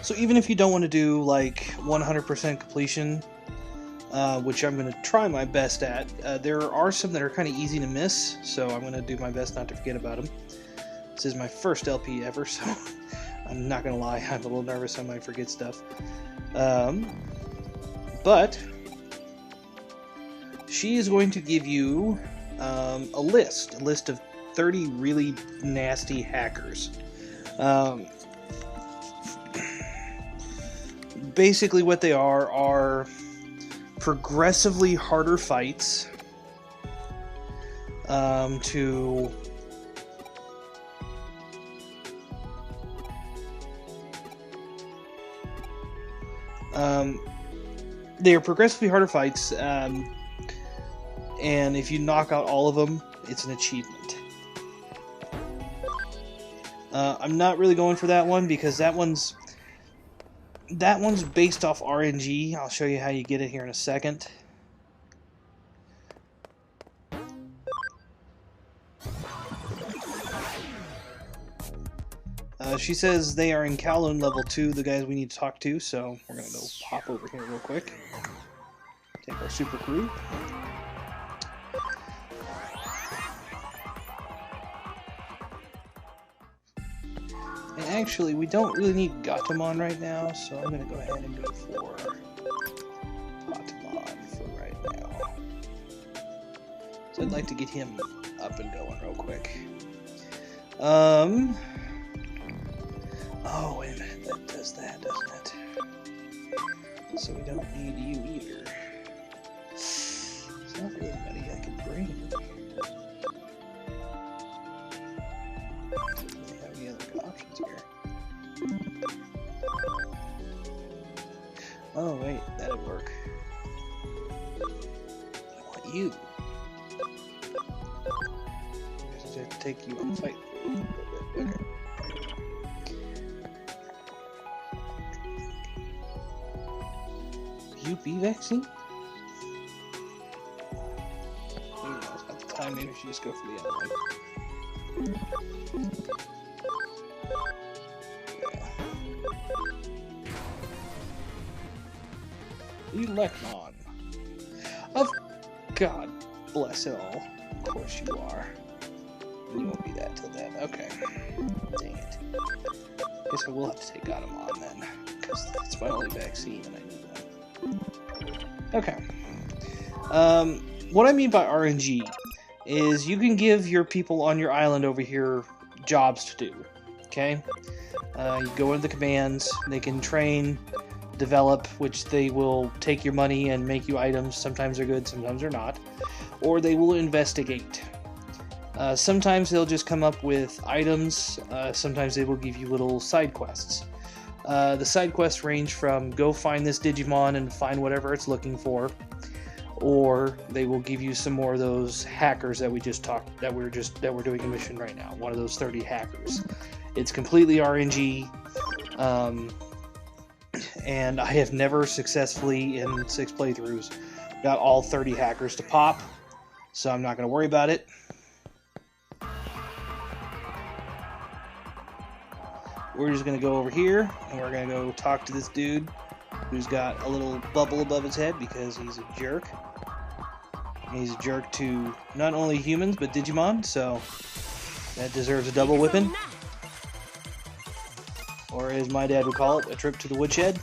So even if you don't want to do like 100% completion, which I'm going to try my best at, there are some that are kind of easy to miss, so I'm going to do my best not to forget about them. This is my first LP ever, so I'm not going to lie, I'm a little nervous I might forget stuff. But she is going to give you a list of 30 really nasty hackers. Basically what they are progressively harder fights they are progressively harder fights, and if you knock out all of them, it's an achievement. I'm not really going for that one because that one's based off RNG. I'll show you how you get it here in a second. She says they are in Kowloon level 2, the guys we need to talk to, so we're going to go pop over here real quick. Take our super crew. And actually, we don't really need Gatomon right now, so I'm going to go ahead and go for Gatomon for right now. So I'd like to get him up and going real quick. Oh, wait a minute, that does that, doesn't it? So we don't need you either. There's not really anybody I can bring. Doesn't really have any other options here. Oh, wait, that'd work. I want you. I guess I have to take you on a fight for a little bit. Okay. UP vaccine? Maybe now's not the time, maybe we should just go for the other one. Electron. Of God bless it all. Of course you are. You won't be that till then. Okay. Dang it. Guess I will have to take Gatomon then. Because that's my only vaccine and I need one. Okay. What I mean by RNG is you can give your people on your island over here jobs to do. Okay? You go into the commands, they can train, develop, which they will take your money and make you items. Sometimes they're good, sometimes they're not. Or they will investigate. Sometimes they'll just come up with items. Sometimes they will give you little side quests. The side quests range from go find this Digimon and find whatever it's looking for, or they will give you some more of those hackers that we just talked that we're doing a mission right now. One of those 30 hackers. It's completely RNG. And I have never successfully, in 6 playthroughs, got all 30 hackers to pop, so I'm not going to worry about it. We're just going to go over here, and we're going to go talk to this dude who's got a little bubble above his head because he's a jerk. And he's a jerk to not only humans, but Digimon, so that deserves a double whipping. Or as my dad would call it, a trip to the woodshed.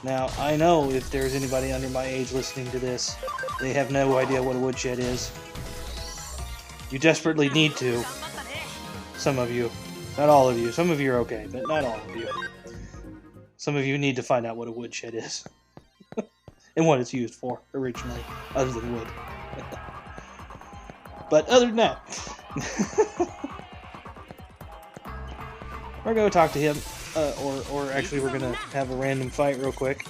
Now, I know if there's anybody under my age listening to this, they have no idea what a woodshed is. You desperately need to. Some of you. Not all of you. Some of you are okay, but not all of you. Some of you need to find out what a woodshed is. And what it's used for, originally, other than wood. But other than that, we're going to talk to him, or actually we're going to have a random fight real quick.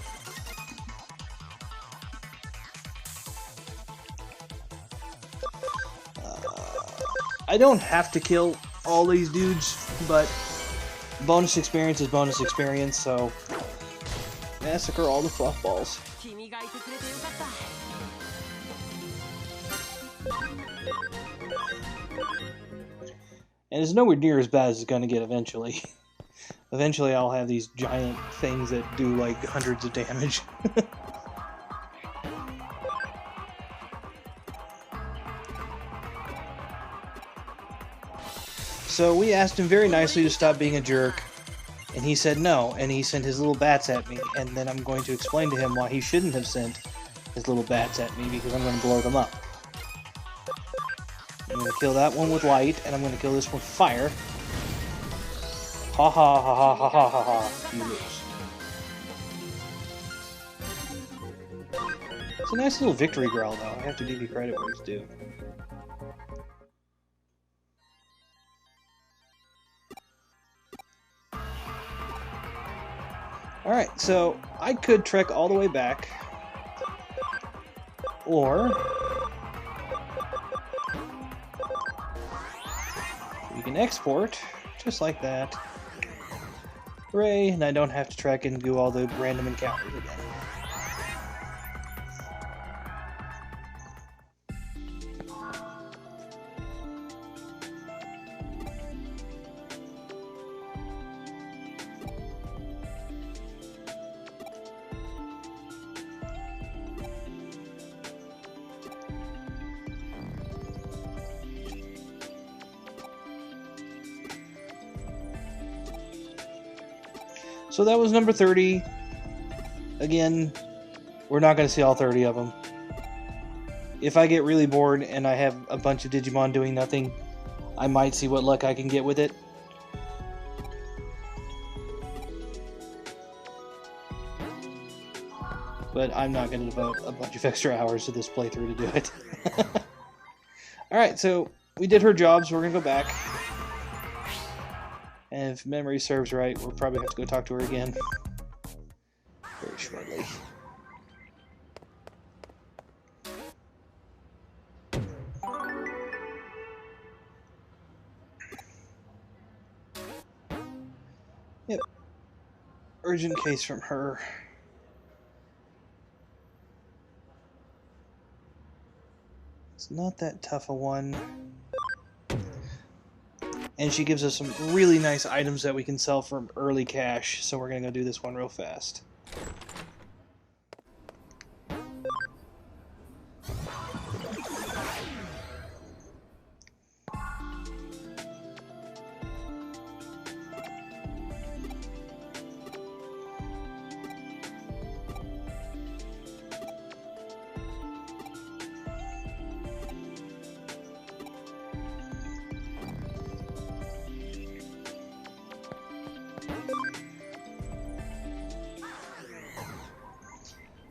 I don't have to kill all these dudes, but bonus experience is bonus experience, so massacre all the fluffballs. And it's nowhere near as bad as it's going to get eventually. Eventually I'll have these giant things that do like hundreds of damage. So we asked him very nicely to stop being a jerk, and he said no, and he sent his little bats at me, and then I'm going to explain to him why he shouldn't have sent his little bats at me, because I'm going to blow them up. I'm going to kill that one with light, and I'm going to kill this one with fire. Ha ha ha ha ha ha ha ha. You lose. It's a nice little victory growl, though. I have to give you credit where it's due. Alright, so I could trek all the way back, or we can export, just like that. Hooray, and I don't have to trek and do all the random encounters again. So that was number 30. Again, we're not going to see all 30 of them. If I get really bored and I have a bunch of Digimon doing nothing, I might see what luck I can get with it. But I'm not going to devote a bunch of extra hours to this playthrough to do it. Alright, so we did her job, so we're going to go back. And if memory serves right, we'll probably have to go talk to her again very shortly. Yep. Urgent case from her. It's not that tough a one. And she gives us some really nice items that we can sell for early cash, so we're going to go do this one real fast.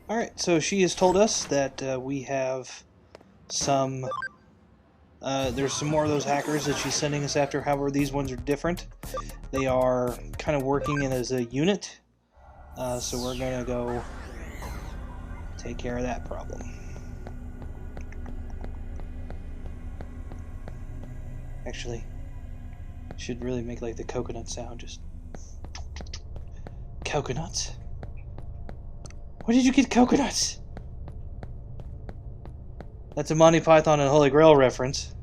Alright, so she has told us that we have some... there's some more of those hackers that she's sending us after. However, these ones are different. They are kind of working in as a unit. So we're going to go take care of that problem. Actually, should really make like the coconut sound. Just coconuts. Where did you get coconuts? That's a Monty Python and Holy Grail reference.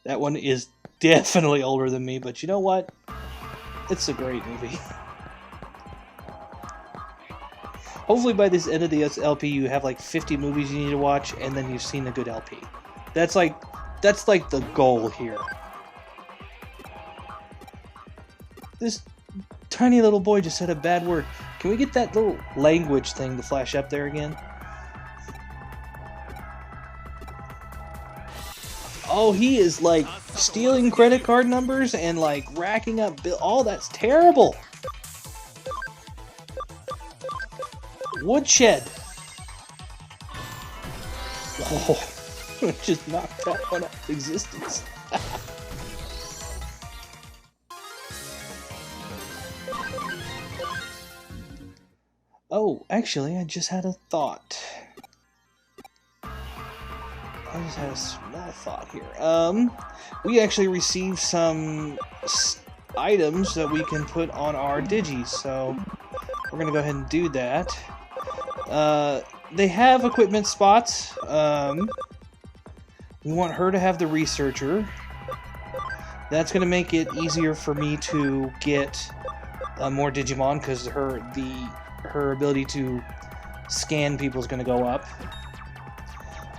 That one is definitely older than me, but you know what? It's a great movie. Hopefully by this end of the LP you have like 50 movies you need to watch, and then you've seen a good LP. That's like the goal here. This tiny little boy just said a bad word. Can we get that little language thing to flash up there again? Oh, he is like stealing credit card numbers and like racking up bill. Oh, that's terrible. Woodshed. Oh, just knocked that one out of existence. Oh, actually, I just had a thought. I just had a small thought here. We actually received some items that we can put on our digis, so we're gonna go ahead and do that. They have equipment spots. We want her to have the researcher. That's gonna make it easier for me to get more Digimon, because her ability to scan people is gonna go up.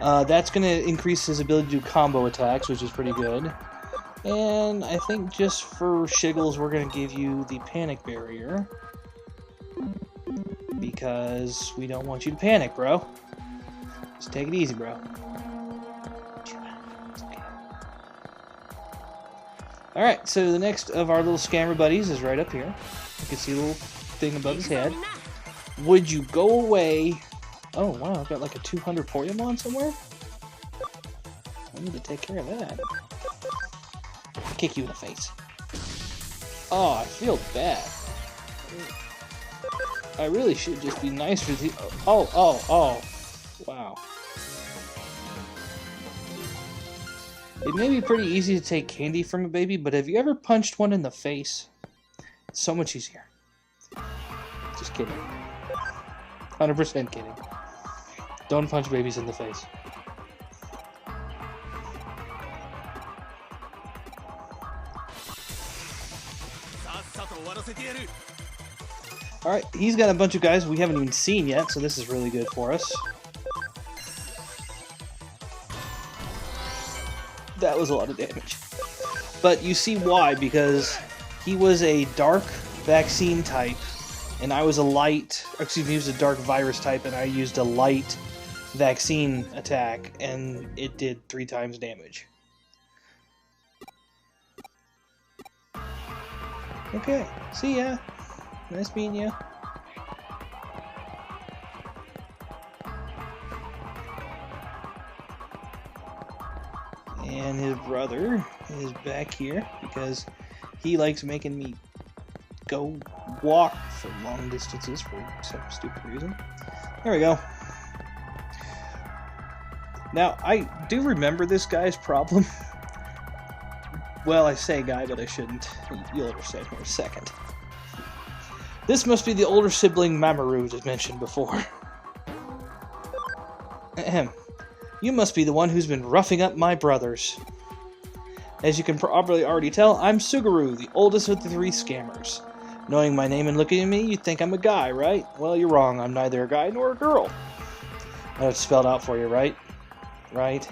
That's going to increase his ability to do combo attacks, which is pretty good. And I think just for shiggles, we're going to give you the panic barrier. Because we don't want you to panic, bro. Just take it easy, bro. Alright, so the next of our little scammer buddies is right up here. You can see a little thing above his head. Would you go away? Oh, wow, I've got like a 200 Poryamon somewhere? I need to take care of that. Kick you in the face. Oh, I feel bad. I really should just be nice with you. Oh. Wow. It may be pretty easy to take candy from a baby, but have you ever punched one in the face? It's so much easier. Just kidding. 100% kidding. Don't punch babies in the face. Alright, he's got a bunch of guys we haven't even seen yet, so this is really good for us. That was a lot of damage. But you see why, because he was a dark vaccine type, and I was a light, excuse me, he was a dark virus type, and I used a light vaccine attack, and it did 3 times damage. Okay, see ya. Nice meeting ya. And his brother is back here because he likes making me go walk for long distances for some stupid reason. There we go. Now, I do remember this guy's problem. Well, I say guy, but I shouldn't. You'll understand here in a second. This must be the older sibling Mamoru that mentioned before. Ahem. You must be the one who's been roughing up my brothers. As you can probably already tell, I'm Suguru, the oldest of the 3 scammers. Knowing my name and looking at me, you'd think I'm a guy, right? Well, you're wrong. I'm neither a guy nor a girl. I have it spelled out for you, right? Right?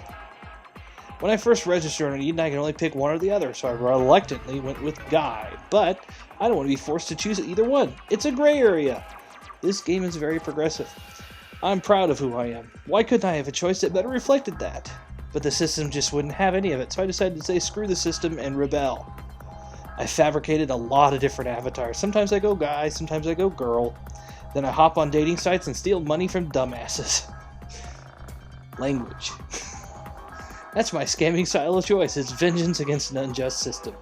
When I first registered on Eden, I could only pick one or the other, so I reluctantly went with guy. But I don't want to be forced to choose either one. It's a gray area. This game is very progressive. I'm proud of who I am. Why couldn't I have a choice that better reflected that? But the system just wouldn't have any of it, so I decided to say screw the system and rebel. I fabricated a lot of different avatars. Sometimes I go guy, sometimes I go girl. Then I hop on dating sites and steal money from dumbasses. Language. That's my scamming style of choice. It's vengeance against an unjust system.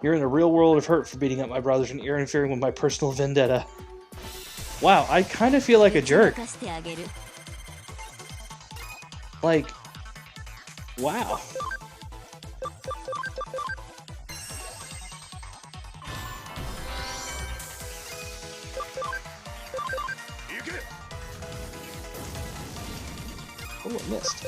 You're in a real world of hurt for beating up my brothers and interfering with my personal vendetta. Wow, I kind of feel like a jerk. Like, wow. Oh, I missed.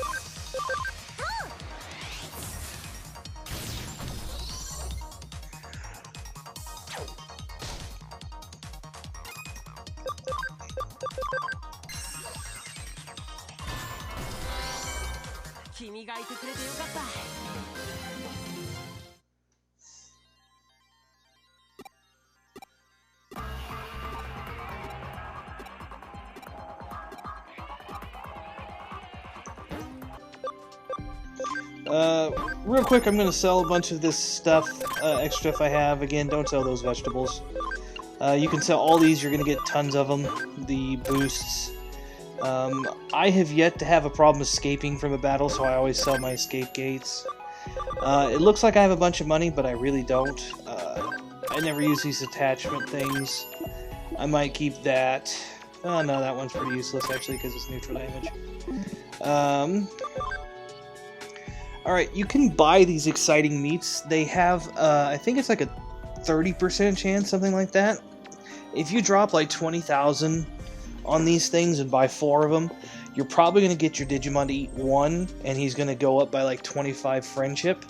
Real quick, I'm going to sell a bunch of this stuff, extra stuff I have. Again, don't sell those vegetables. You can sell all these, you're going to get tons of them. The boosts. I have yet to have a problem escaping from a battle, so I always sell my escape gates. It looks like I have a bunch of money, but I really don't. I never use these attachment things. I might keep that. Oh, no, that one's pretty useless, actually, because it's neutral damage. Alright, you can buy these exciting meats. They have, I think it's like a 30% chance, something like that. If you drop like 20,000 on these things and buy 4 of them, you're probably going to get your Digimon to eat 1, and he's going to go up by like 25 friendship.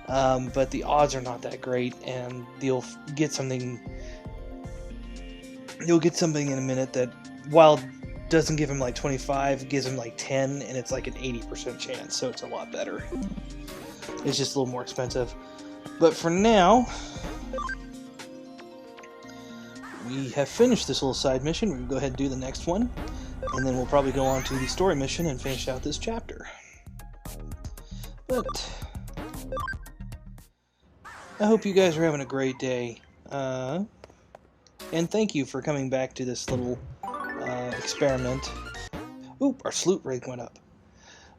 But the odds are not that great, and you'll get something... You'll get something in a minute that, while doesn't give him like 25, gives him like 10, and it's like an 80% chance, so it's a lot better. It's just a little more expensive. But for now, we have finished this little side mission. We're going to go ahead and do the next one, and then we'll probably go on to the story mission and finish out this chapter. But I hope you guys are having a great day. And thank you for coming back to this little experiment. Oop, our Sleuth rank went up.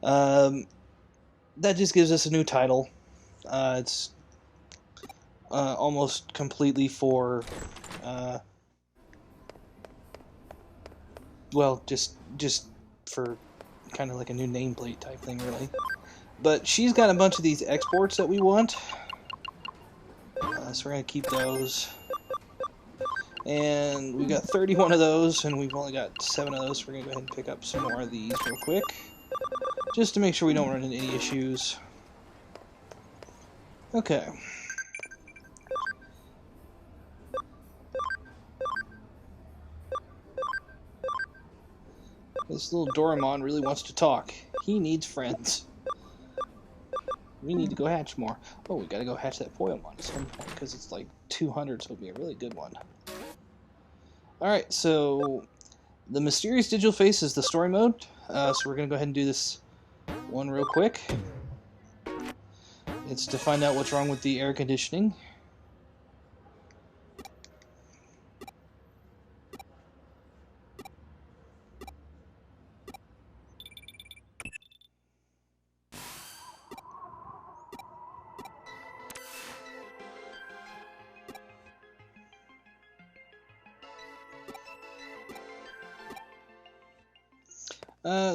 That just gives us a new title. It's almost completely for, well, just for kind of like a new nameplate type thing, really. But she's got a bunch of these exports that we want. So we're going to keep those. And we got 31 of those, and we've only got 7 of those, so we're going to go ahead and pick up some more of these real quick. Just to make sure we don't run into any issues. Okay. This little Doraemon really wants to talk. He needs friends. We need to go hatch more. Oh, we gotta go hatch that Poyamon at some point, because it's like 200, so it'll be a really good one. Alright, so the Mysterious Digital Face is the story mode, so we're going to go ahead and do this one real quick. It's to find out what's wrong with the air conditioning.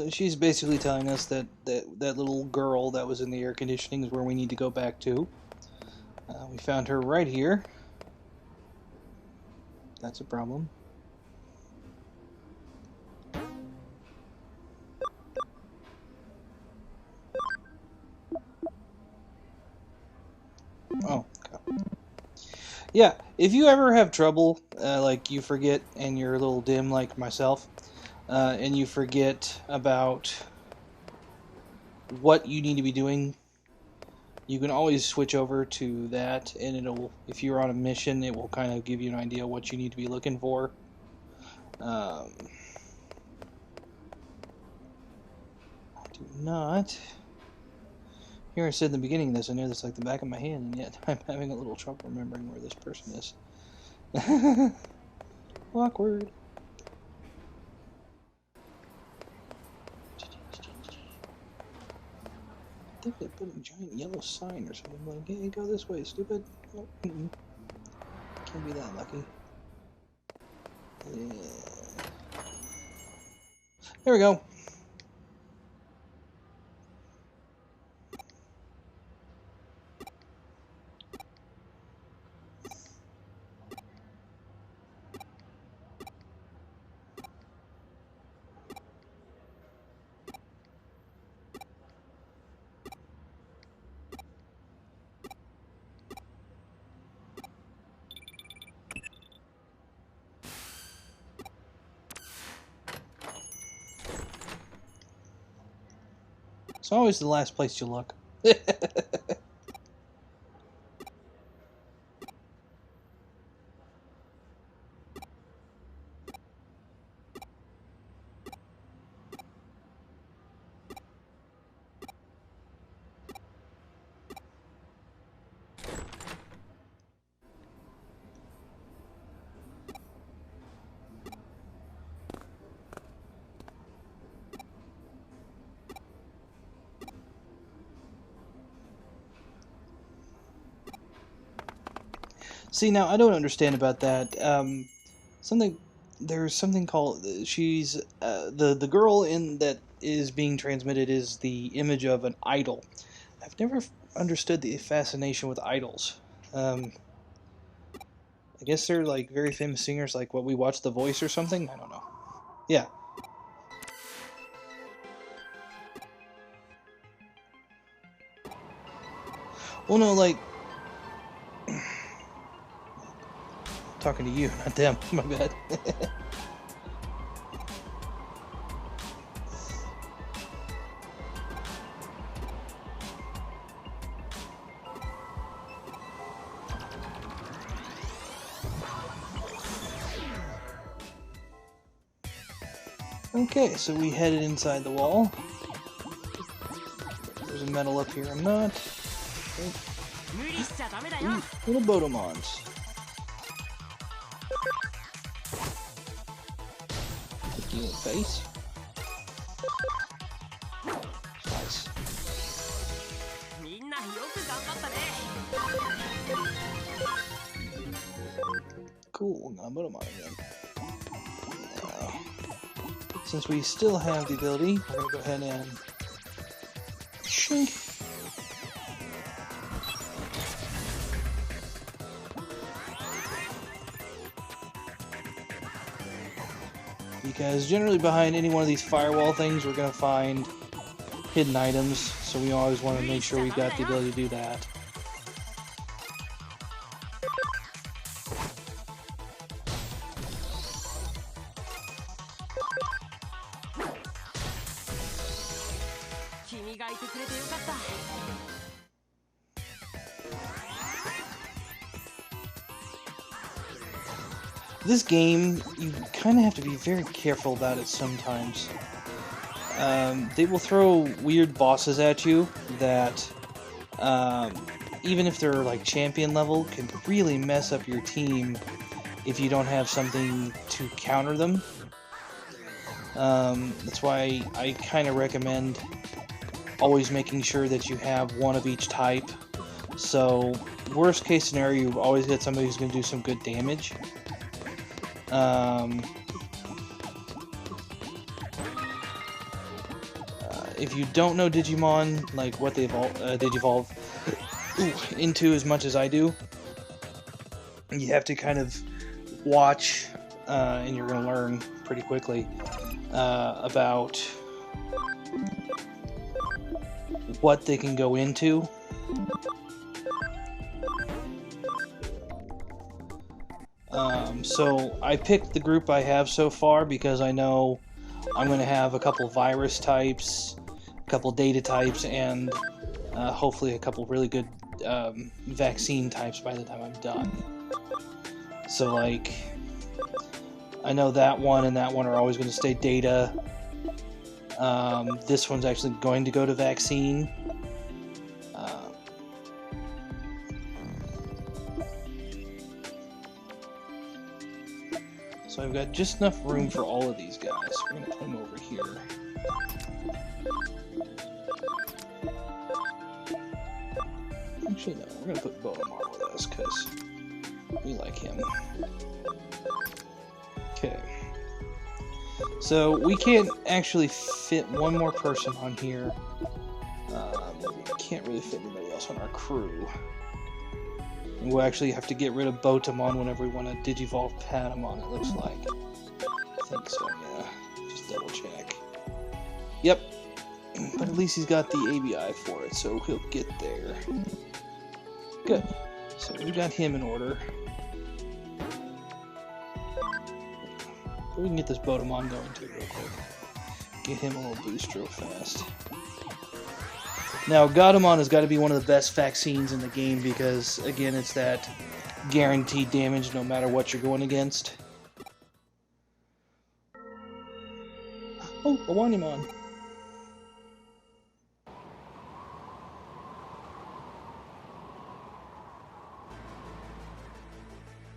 She's basically telling us that little girl that was in the air conditioning is where we need to go back to. We found her right here. That's a problem. Oh, okay. Yeah, if you ever have trouble, like you forget and you're a little dim like myself, and you forget about what you need to be doing, you can always switch over to that, and it'll, if you're on a mission, it will kind of give you an idea what you need to be looking for. I do not. Here I said in the beginning of this, I know this like the back of my hand, and yet I'm having a little trouble remembering where this person is. Awkward. I think they put a giant yellow sign or something like, hey, go this way, stupid. Oh, can't be that lucky. Yeah. There we go. It's always the last place you look. See, now I don't understand about that. There's something called she's the girl in that is being transmitted is the image of an idol. I've never understood the fascination with idols. I guess they're like very famous singers, like what we watch The Voice or something. I don't know. Yeah. Well, no, like. Talking to you, not them. My bad. Okay, so we headed inside the wall. There's a medal up here. I'm not. Ooh, little Botomons. In the face. Nice. Cool, now Botomon again. Since we still have the ability, we're gonna go ahead and shink. Because generally behind any one of these firewall things, we're going to find hidden items, so we always want to make sure we've got the ability to do that. This game, you kind of have to be very careful about it sometimes. They will throw weird bosses at you that, even if they're like champion level, can really mess up your team if you don't have something to counter them. That's why I kind of recommend always making sure that you have one of each type. So, worst case scenario, you've always got somebody who's going to do some good damage. If you don't know Digimon, like what they evolve into as much as I do, you have to kind of watch, and you're going to learn pretty quickly about what they can go into. So I picked the group I have so far because I know I'm going to have a couple virus types, a couple data types, and hopefully a couple really good vaccine types by the time I'm done. So like, I know that one and that one are always going to stay data. This one's actually going to go to vaccine. So I've got just enough room for all of these guys. We're going to put them over here. Actually, no. We're going to put Botomon with us because we like him. Okay. So we can't actually fit one more person on here. We can't really fit anybody else on our crew. And we'll actually have to get rid of Botomon whenever we want to Digivolve Patamon, it looks like. I think so, yeah. Just double check. Yep. But at least he's got the ABI for it, so he'll get there. Good. So we got him in order. We can get this Botomon going too real quick. Get him a little boost real fast. Now, Godemon has got to be one of the best vaccines in the game because, again, it's that guaranteed damage no matter what you're going against. Oh, a Wanimon.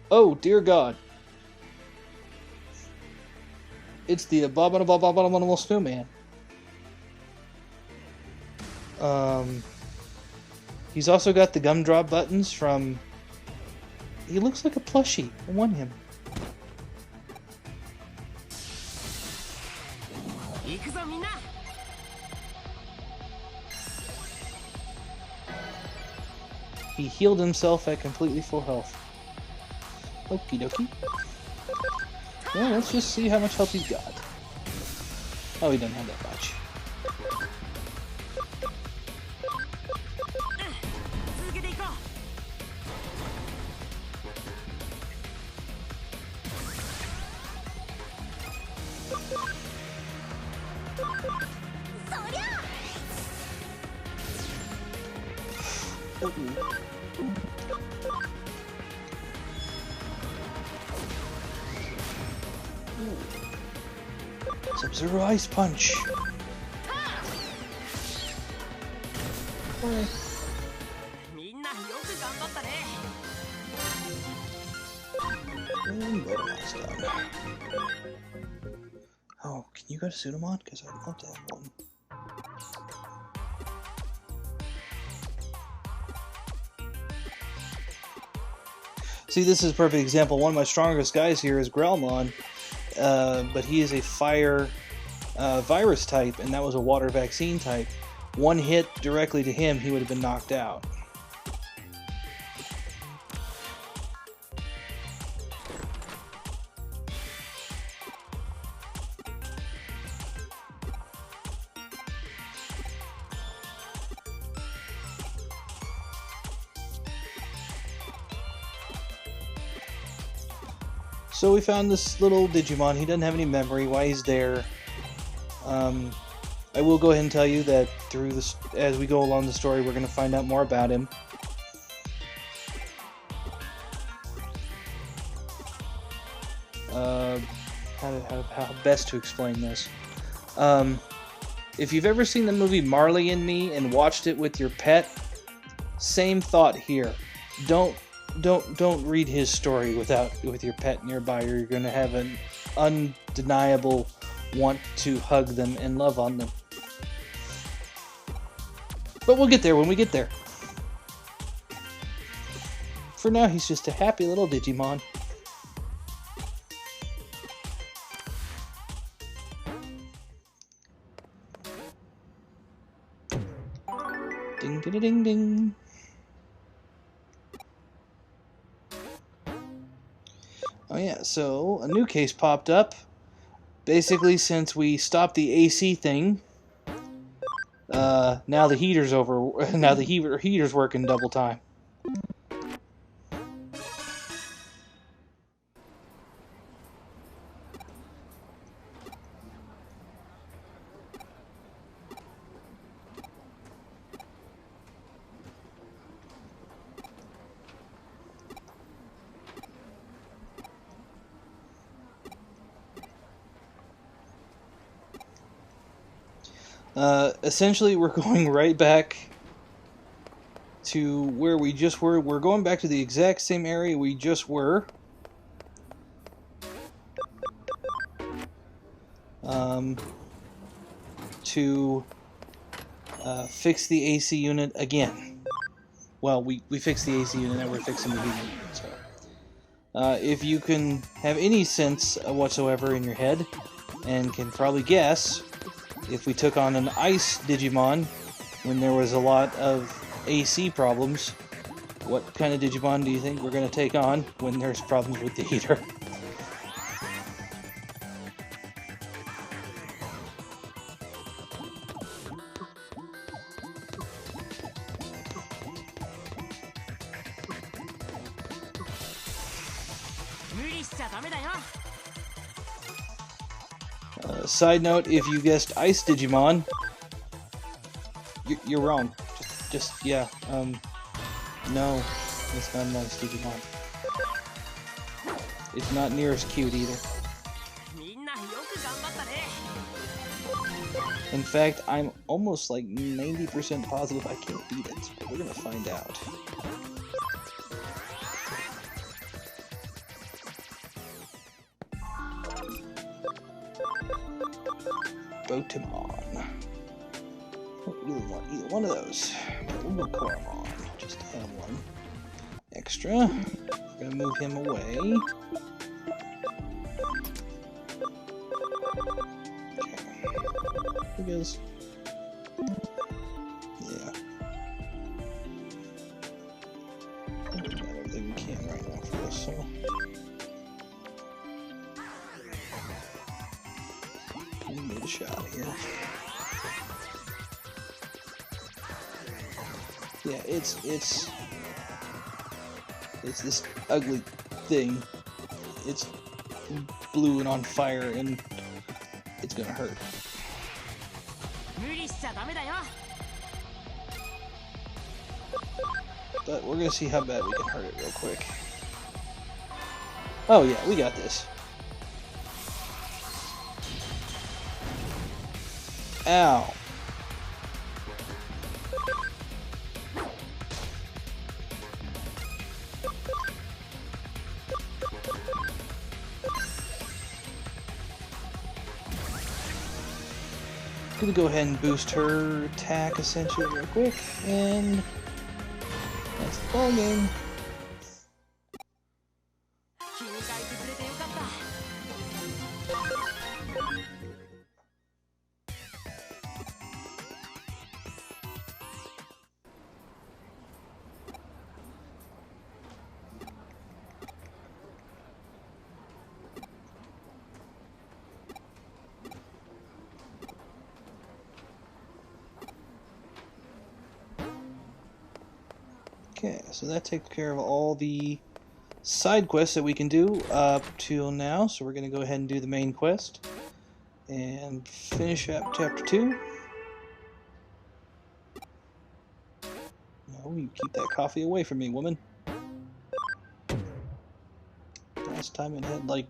Oh, dear God. It's the Abominable Snowman. He's also got the gumdrop buttons from... He looks like a plushie. I want him. He healed himself at completely full health. Okie dokie. Well, let's just see how much health he's got. Oh, he doesn't have that much. Sub-Zero Ice Punch. And Bodemon's done. Oh, can you go to Sudamon? Because I'd love to have one. See, this is a perfect example. One of my strongest guys here is Growlmon, but he is a fire virus type, and that was a water vaccine type. One hit directly to him, he would have been knocked out. So we found this little Digimon. He doesn't have any memory why he's there. I will go ahead and tell you that through this, as we go along the story, we're going to find out more about him. How best to explain this? If you've ever seen the movie Marley and Me and watched it with your pet, same thought here. Don't read his story with your pet nearby, or you're going to have an undeniable want to hug them and love on them. But we'll get there when we get there. For now, he's just a happy little Digimon. Ding ding ding ding. Oh yeah, so a new case popped up. Basically, since we stopped the AC thing, now the heater's over. Now the heater's working double time. Essentially, we're going right back to where we just were. We're going back to the exact same area we just were. To fix the AC unit again. Well, we fixed the AC unit and we're fixing the B unit. So, if you can have any sense whatsoever in your head, and can probably guess, if we took on an Ice Digimon when there was a lot of AC problems, what kind of Digimon do you think we're going to take on when there's problems with the heater? Side note, if you guessed Ice Digimon, you're wrong. Yeah. No, it's not a nice Digimon. It's not near as cute either. みんなよく頑張ったね。 In fact, I'm almost like 90% positive I can't beat it, but we're gonna find out. Botimon. Don't really want either one of those. But we'll move Koromon, just to have one extra. We're gonna move him away. Because, yeah, we've got everything we can right now for this, so give me a shot here. Yeah, it's this ugly thing. It's blue and on fire, and it's gonna hurt. 無理しちゃダメだよ。 But we're gonna see how bad we can hurt it real quick. Oh yeah, we got this. Ow. Gonna go ahead and boost her attack essentially real quick, and that's the ball game. 君がいてくれてよかった。 Okay, so that takes care of all the side quests that we can do up till now. So we're going to go ahead and do the main quest and finish up chapter 2. No, you keep that coffee away from me, woman. Last time it had like...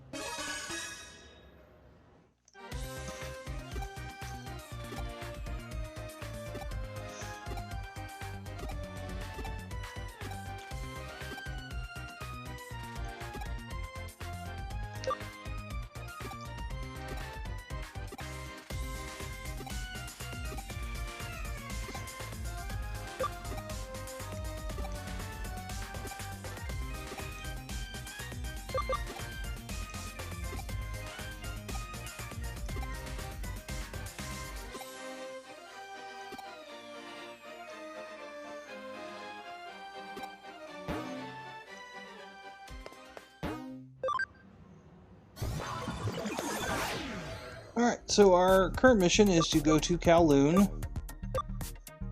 Alright, so our current mission is to go to Kowloon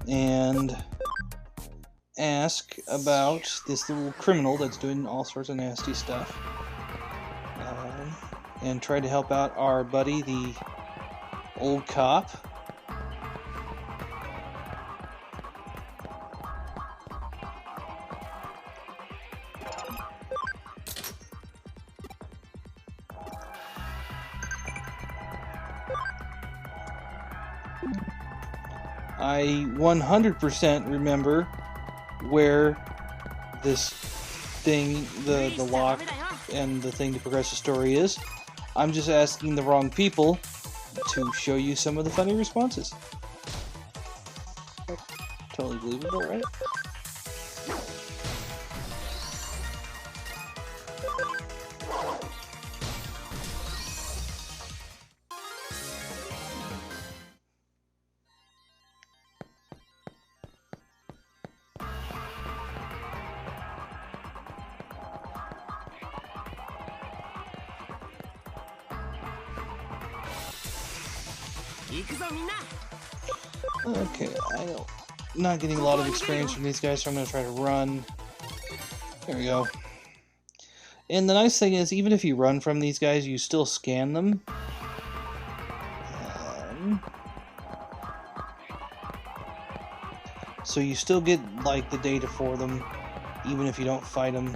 and ask about this little criminal that's doing all sorts of nasty stuff. And try to help out our buddy, the old cop. I 100% remember where this thing, the lock and the thing to progress the story is. I'm just asking the wrong people to show you some of the funny responses. Totally believable, right? Okay, not getting a lot of experience from these guys, so I'm going to try to run. There we go. And the nice thing is, even if you run from these guys, you still scan them. So you still get like the data for them, even if you don't fight them.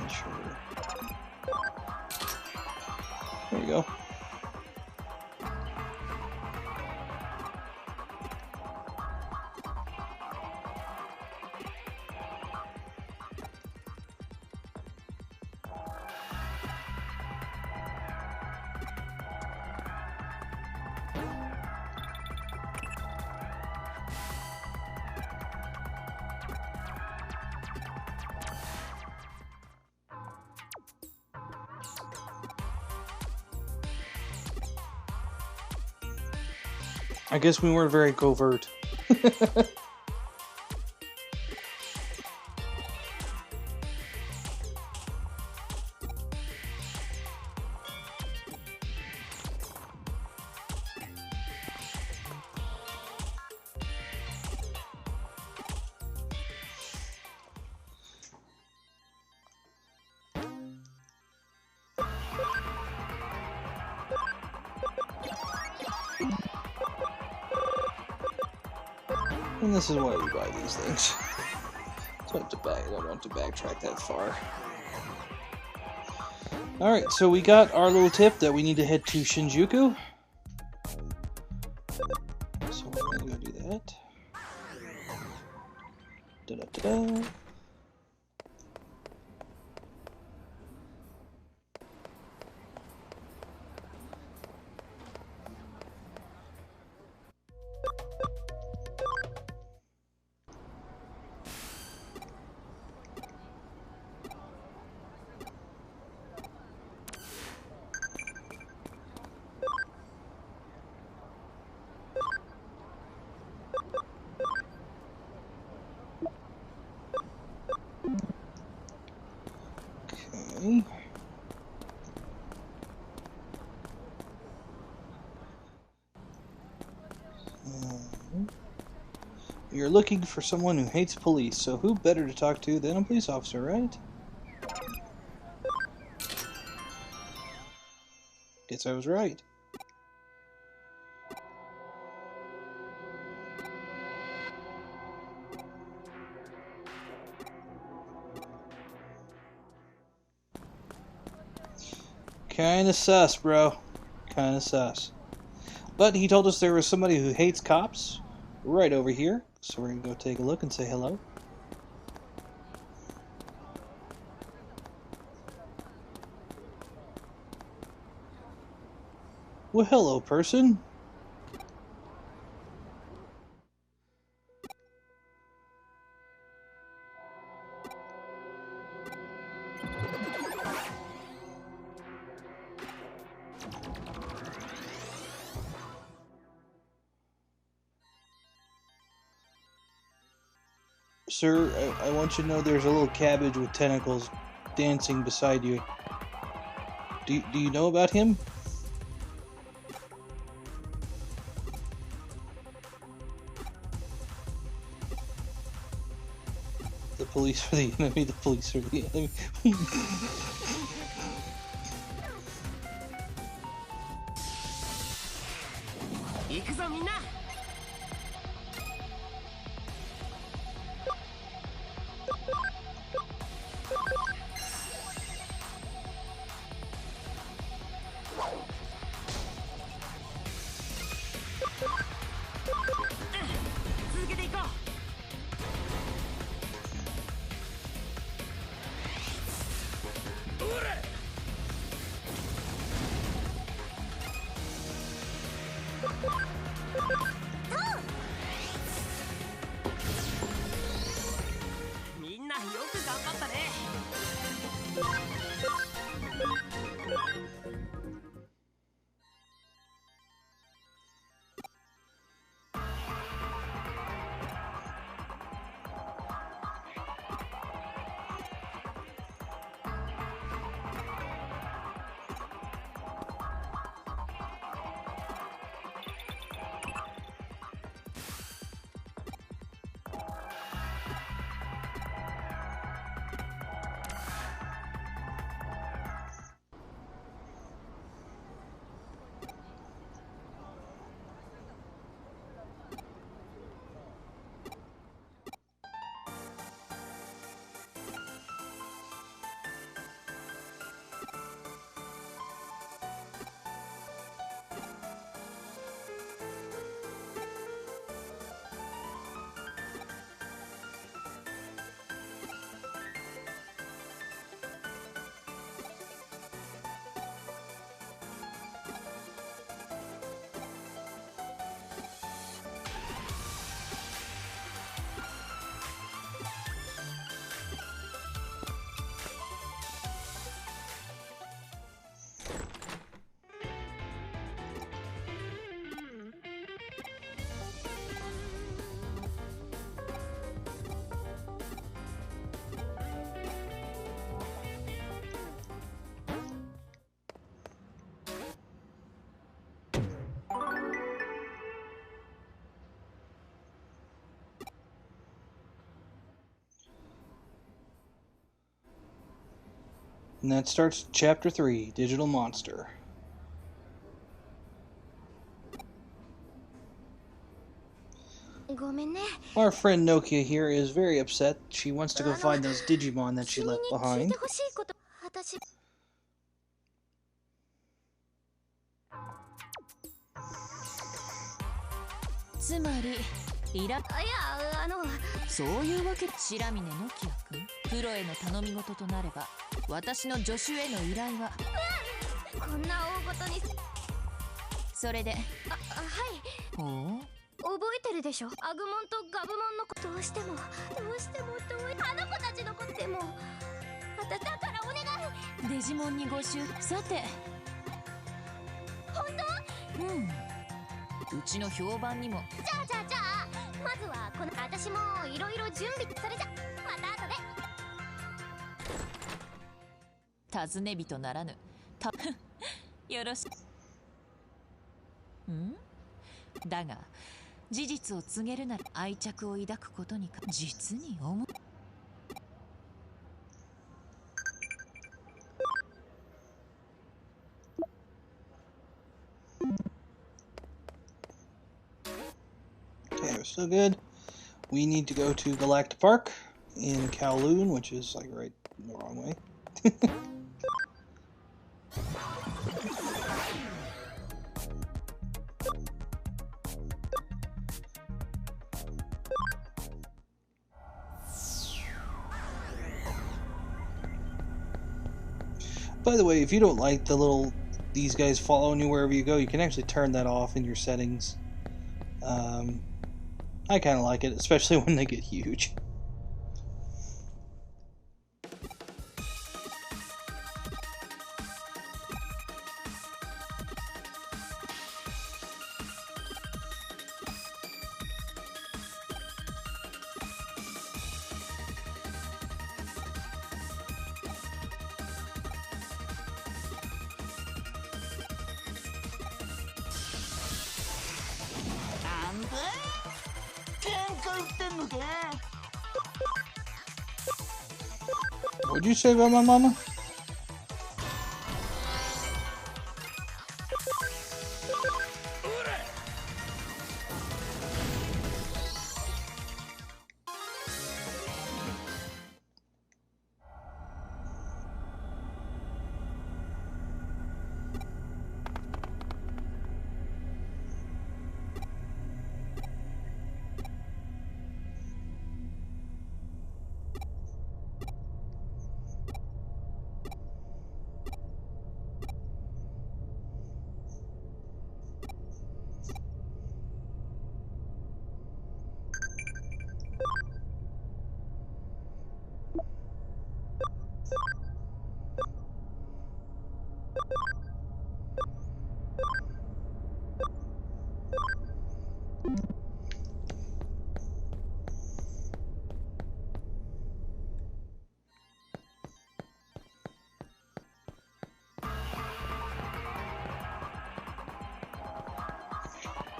Sure. There we go. I guess we weren't very covert. And this is why we buy these things. So I don't have to backtrack that far. Alright, so we got our little tip that we need to head to Shinjuku. So we're gonna go do that. Da-da-da-da. Okay. You're looking for someone who hates police, so who better to talk to than a police officer, right? Guess I was right. Kinda sus, bro. Kinda sus. But he told us there was somebody who hates cops right over here. So we're gonna go take a look and say hello. Well, hello, person. Sir, I want you to know there's a little cabbage with tentacles dancing beside you. Do you know about him? The police are the enemy, the police are the enemy. 行くぞみんな。続けていこう。うわ And that starts Chapter 3, Digital Monster. Our friend Nokia here is very upset. She wants to go find those Digimon that she left behind. つまりそういうわけ。白峰ノキア君、プロへの頼み事となれば私の助手への依頼はこんな大ごとに。それで、はい。ほう、覚えてるでしょ。アグモンとガブモンのこと。どうしてもあの子たちのことでも。だからお願い。デジモンにご祝。さて、本当？うん、うちの評判にも。じゃあまずはこの。私もいろいろ準備。それじゃまた後で。尋ね人ならぬよろしく。んだが事実を告げるなら愛着を抱くことにか実に重い。Okay, we're still good. We need to go to Galactic Park in Kowloon, which is like right the wrong way. By the way, if you don't like these guys following you wherever you go, you can actually turn that off in your settings. I kind of like it, especially when they get huge. What'd you say about my mama?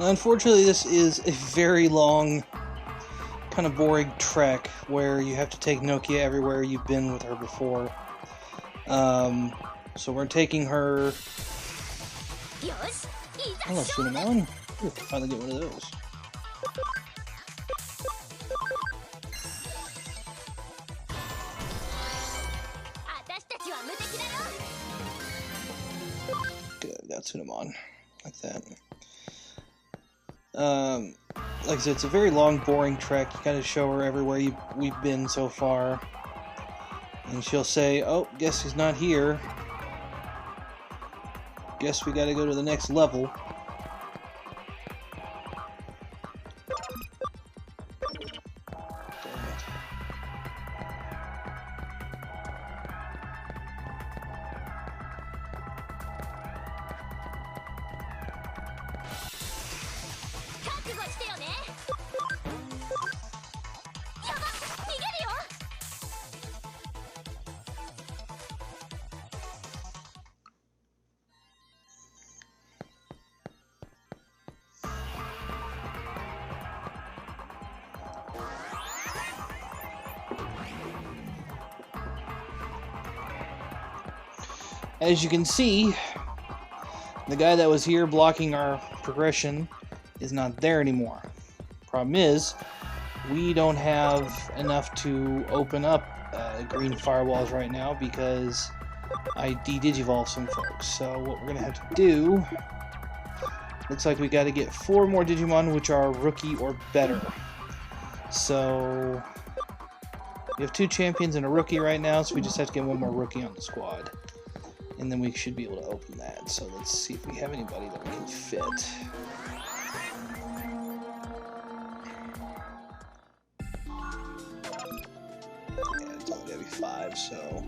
Unfortunately, this is a very long, kind of boring trek where you have to take Nokia everywhere you've been with her before. So we're taking her... Hello, Cinnamon. Ooh, finally get one of those. Good, got Cinnamon. Like that. Like I said, it's a very long, boring trek. You kind of show her everywhere we've been so far. And she'll say, oh, guess he's not here. Guess we gotta go to the next level. as you can see, the guy that was here blocking our progression is not there anymore. Problem is, we don't have enough to open up green firewalls right now because I de-digivolved some folks. So what we're going to have to do, looks like we got to get 4 more Digimon which are rookie or better. So we have 2 champions and a rookie right now, so we just have to get 1 more rookie on the squad. And then we should be able to open that. So let's see if we have anybody that we can fit. Yeah, it's only gotta be 5, so...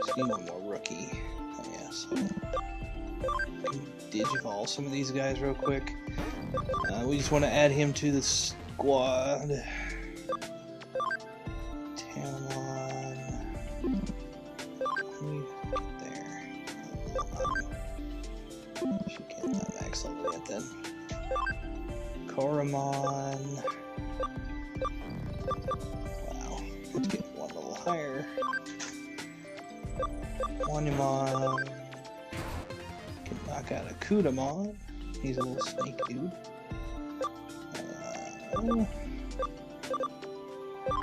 just need 1 more rookie. Oh yeah, so... Digivolve some of these guys real quick. We just want to add him to the squad. Max level yet then. Koromon. Wow, let's get 1 level higher. Wanimon. Can knock out a Kudamon. He's a little snake dude.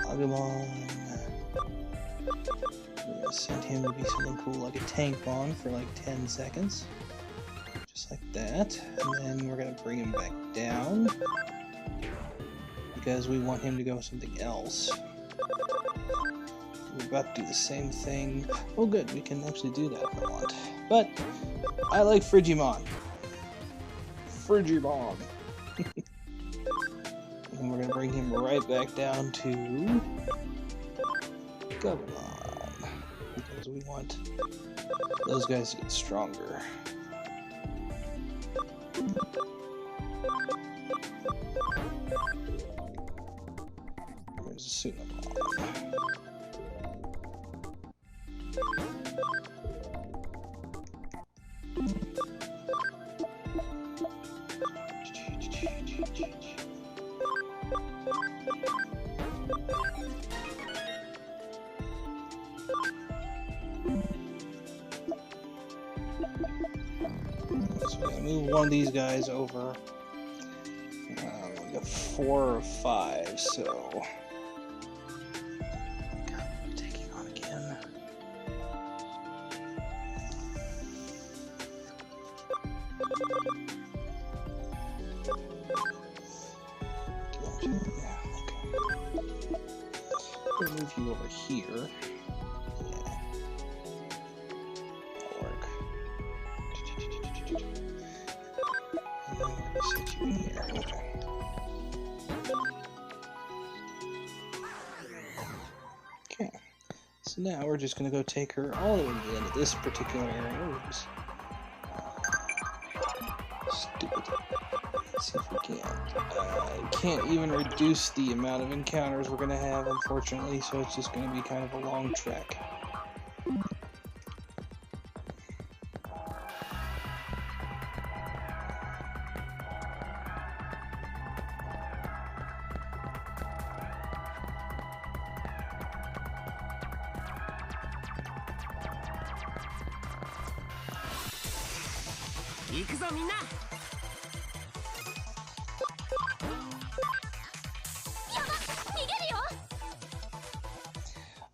Agumon. We're gonna send him to be something cool like a Tankmon for like 10 seconds. Just like that. And then we're gonna bring him back down because we want him to go something else. We're about to do the same thing. Oh good, we can actually do that if I want. But I like Frigimon. Frigimon. And we're gonna bring him right back down to Gabumon because we want those guys to get stronger. There's a Sunamon. So we're gonna move 1 of these guys over. We got 4 or 5, so. God, what are we taking on again? Yeah, okay. We'll move you over here. Okay, so now we're just going to go take her all the way to the end of this particular area. We're just stupid. Let's see if we can. I can't even reduce the amount of encounters we're going to have, unfortunately, so it's just going to be kind of a long trek.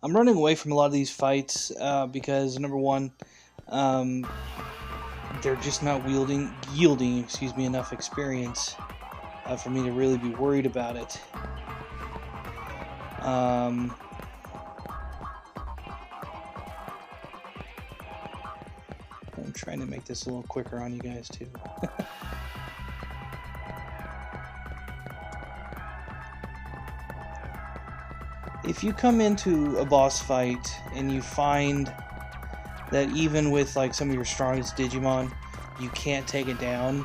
I'm running away from a lot of these fights because, number one, they're just not yielding enough experience for me to really be worried about it. I'm trying to make this a little quicker on you guys too. If you come into a boss fight and you find that even with like some of your strongest Digimon, you can't take it down,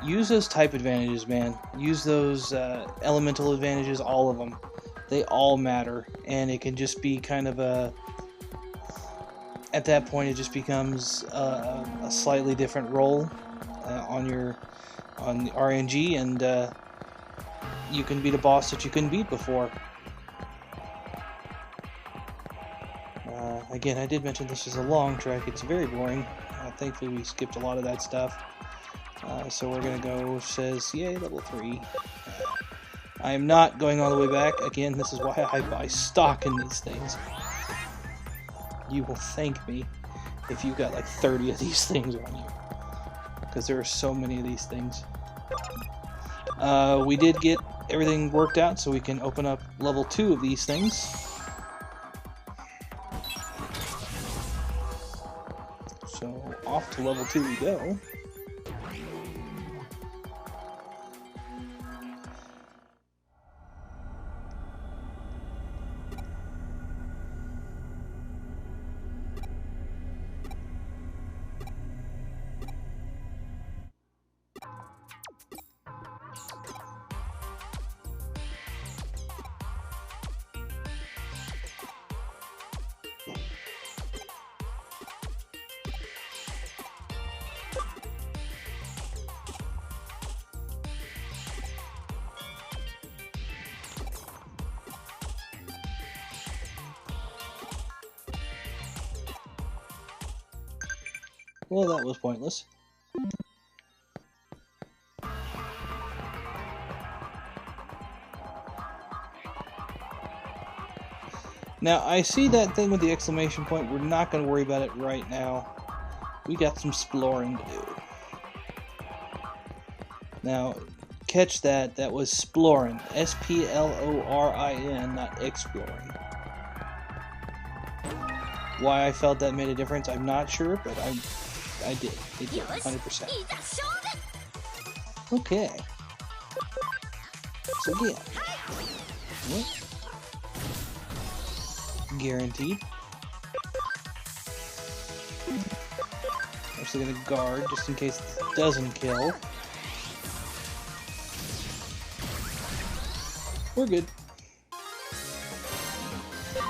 use those type advantages, man. Use those elemental advantages, all of them. They all matter, and it can just be kind of a... At that point, it just becomes a slightly different role on the RNG, and you can beat a boss that you couldn't beat before. Again, I did mention this is a long track. It's very boring. Thankfully, we skipped a lot of that stuff. So we're going to go, says, yay, level 3. I am not going all the way back. Again, this is why I buy stock in these things. You will thank me if you've got like 30 of these things on you. Because there are so many of these things. We did get everything worked out, so we can open up level 2 of these things. So, off to level 2 we go. Well, that was pointless. Now, I see that thing with the exclamation point. We're not going to worry about it right now. We got some exploring to do. Now, catch that. That was splorin. S-P-L-O-R-I-N, not exploring. Why I felt that made a difference, I'm not sure, but I did. It did, 100%. Okay. So yeah. What? Guaranteed. Actually gonna guard just in case it doesn't kill. We're good.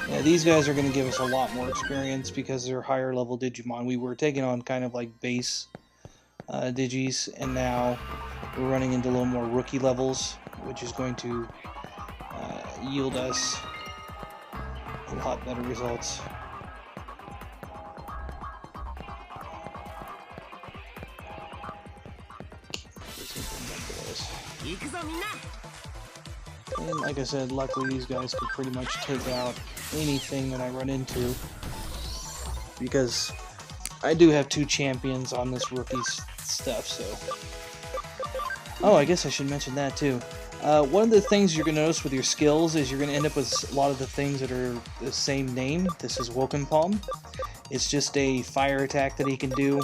Yeah, these guys are going to give us a lot more experience because they're higher level Digimon. We were taking on kind of like base Digis, and now we're running into a little more rookie levels, which is going to yield us a lot better results. And like I said, luckily these guys could pretty much take out anything that I run into, because I do have 2 champions on this rookie stuff, so... Oh, I guess I should mention that too. One of the things you're going to notice with your skills is you're going to end up with a lot of the things that are the same name. This is Woken Palm. It's just a fire attack that he can do.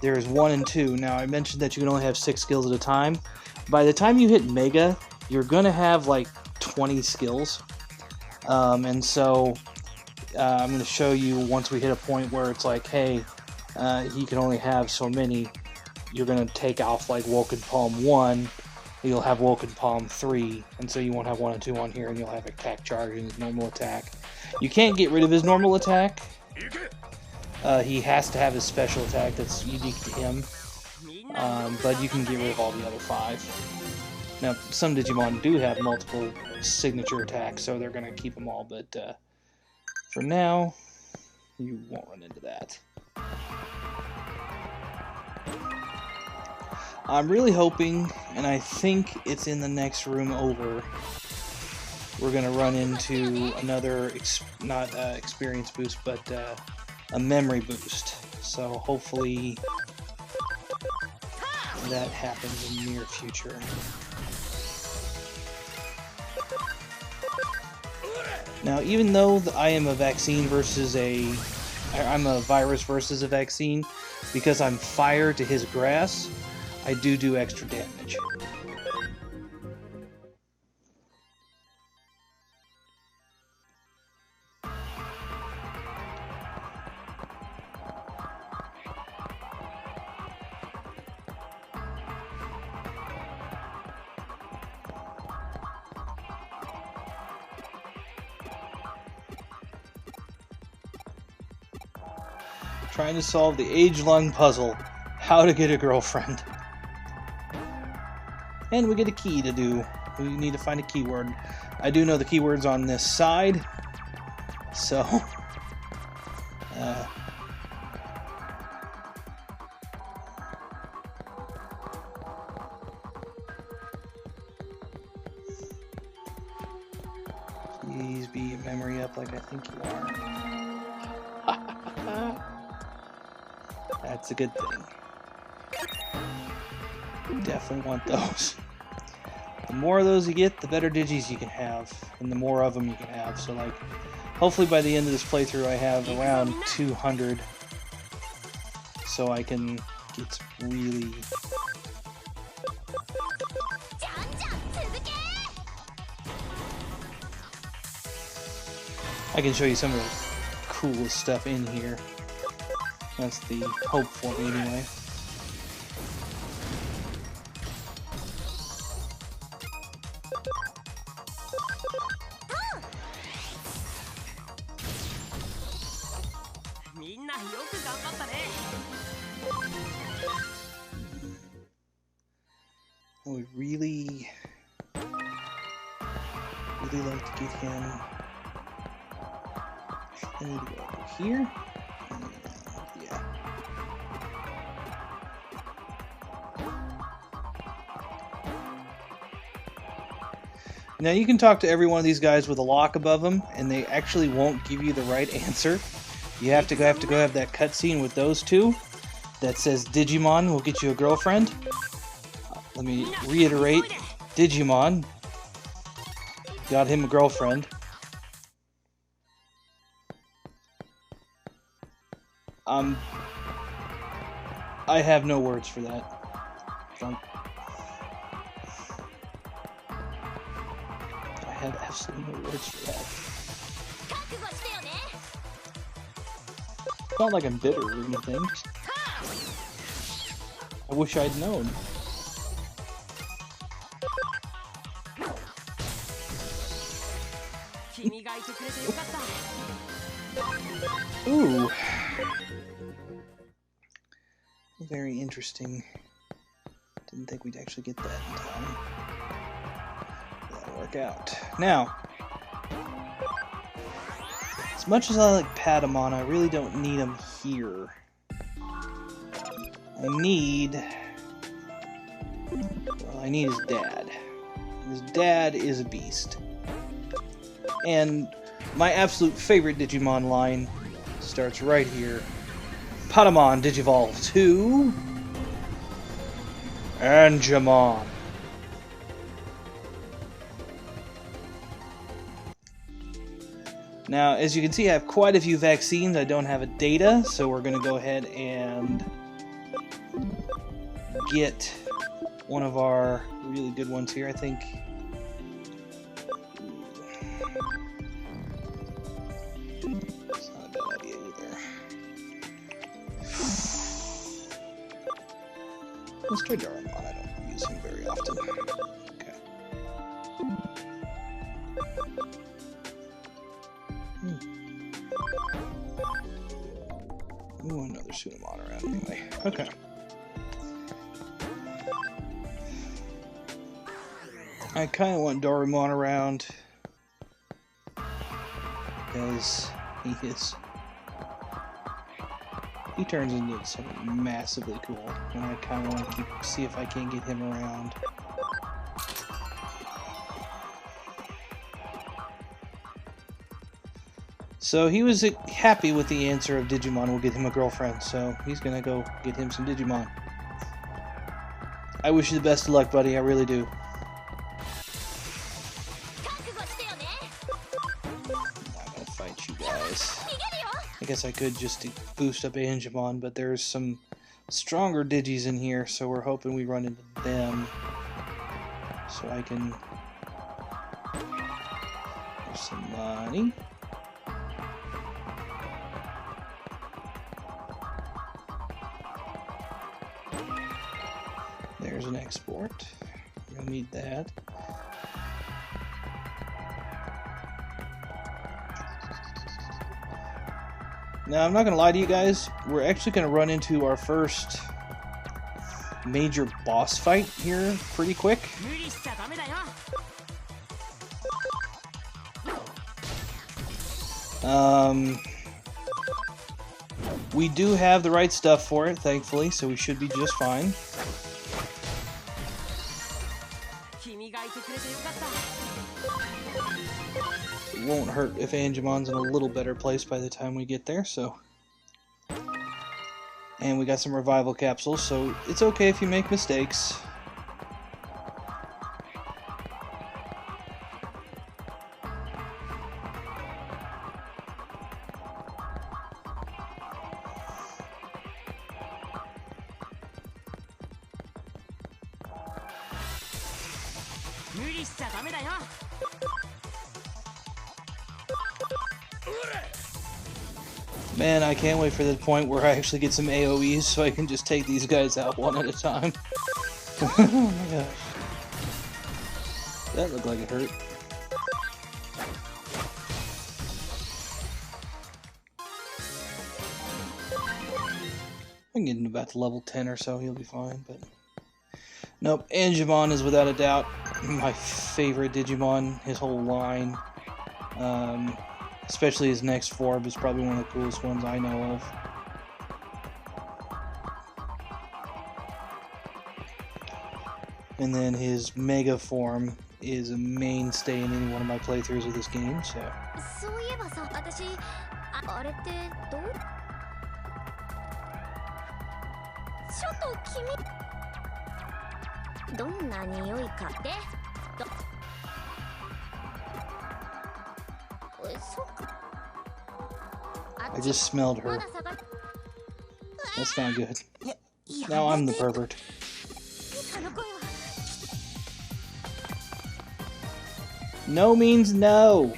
There's 1 and 2. Now, I mentioned that you can only have 6 skills at a time. By the time you hit Mega, you're going to have like 20 skills. And so I'm going to show you once we hit a point where it's like, hey, he can only have so many. You're going to take off like Woken Palm 1, you'll have Woken Palm 3, and so you won't have 1 and 2 on here, and you'll have attack charge and his normal attack. You can't get rid of his normal attack. He has to have his special attack that's unique to him. But you can get rid of all the other 5. Now, some Digimon do have multiple signature attacks, so they're going to keep them all, but for now, you won't run into that. I'm really hoping, and I think it's in the next room over, we're going to run into another, not experience boost, but a memory boost. So hopefully that happens in the near future. Now, even though I am a vaccine versus I'm a virus versus a vaccine, because I'm fire to his grass, I do extra damage. Trying to solve the age-long puzzle, how to get a girlfriend. And we get a key to do. We need to find a keyword. I do know the keyword's on this side. So, please be memory up like I think you are. That's a good thing. Definitely want those. The more of those you get, the better digis you can have, and the more of them you can have. So, like, hopefully by the end of this playthrough I have around 200, so I can get really... I can show you some of the coolest stuff in here. That's the hope for me anyway. I would really like to get him. I need to go over here. Yeah. Now you can talk to every one of these guys with a lock above them, and they actually won't give you the right answer. You have to go have that cutscene with those two that says Digimon will get you a girlfriend. Let me reiterate, Digimon got him a girlfriend. I have no words for that. I have absolutely no words for that. It's not like I'm bitter or anything. I wish I'd known. Ooh. Very interesting. Didn't think we'd actually get that in time. That'll work out. Now, as much as I like Patamon, I really don't need him here. I need his dad. His dad is a beast. And my absolute favorite Digimon line starts right here. Patamon Digivolve to Angemon. Now, as you can see, I have quite a few vaccines. I don't have a data, so we're going to go ahead and get one of our really good ones here. I think it's not a bad idea either. Let's try Digimon. I don't use him very often. Okay. Ooh, another Sunamon around anyway. Okay. I kind of want Doraemon around because he turns into something massively cool, and I kind of want to see if I can get him around. So he was happy with the answer of Digimon will get him a girlfriend, so he's gonna go get him some Digimon. I wish you the best of luck, buddy, I really do. I guess I could just to boost up Angemon, but there's some stronger Digis in here, so we're hoping we run into them. So I can... There's some money. There's an export. We'll need that. Now, I'm not going to lie to you guys, we're actually going to run into our first major boss fight here pretty quick. We do have the right stuff for it, thankfully, so we should be just fine. It won't hurt if Angemon's in a little better place by the time we get there, so... And we got some revival capsules, so it's okay if you make mistakes. Man, I can't wait for the point where I actually get some AoEs so I can just take these guys out one at a time. Oh my gosh. That looked like it hurt. I can get him about to level 10 or so, he'll be fine, but... Nope, Angemon is without a doubt my favorite Digimon, his whole line. Especially his next form is probably one of the coolest ones I know of. And then his Mega form is a mainstay in any one of my playthroughs of this game, so... I just smelled her. That's not good. Now I'm the pervert. No means no.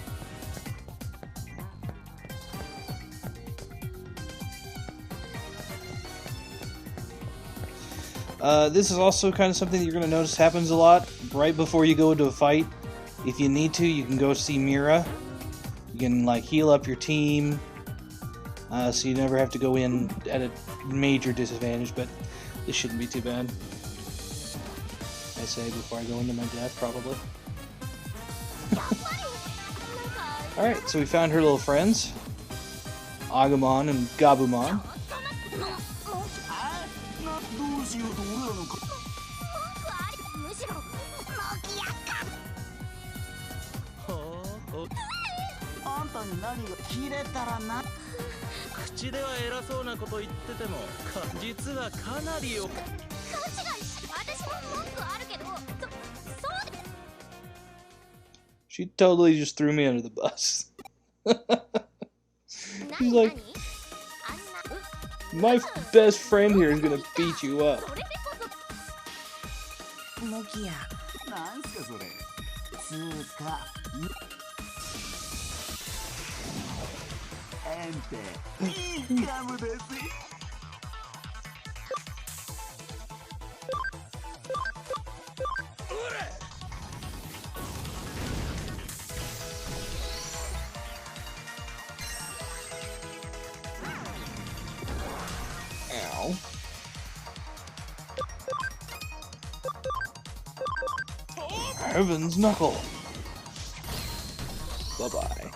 This is also kind of something that you're going to notice happens a lot right before you go into a fight. If you need to, you can go see Mira. You can like heal up your team, so you never have to go in at a major disadvantage, but this shouldn't be too bad. I say before I go into my death, probably. Alright, so we found her little friends, Agumon and Gabumon. She totally just threw me under the bus. She's like, my best friend here is gonna beat you up. Ow. Heaven's Knuckle. Bye-bye.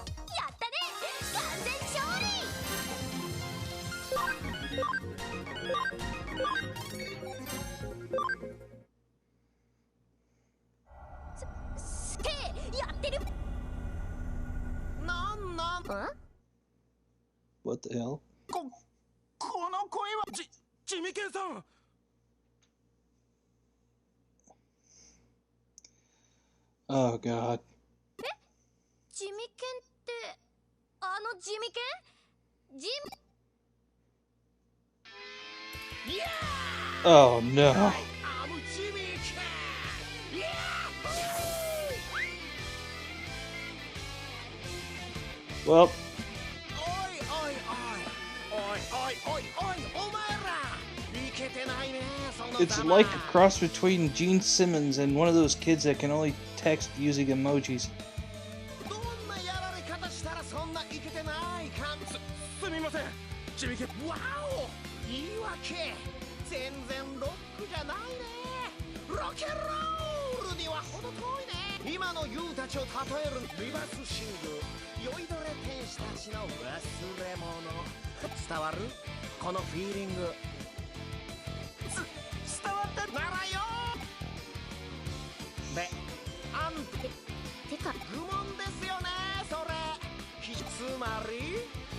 What the hell? Oh god. Oh no. Well, it's like a cross between Gene Simmons and one of those kids that can only text using emojis. のユウたちを例えるリバースシング酔いどれ天使たちの忘れ物伝わるこのフィーリング伝わったならよであんてか愚問ですよねそれつまり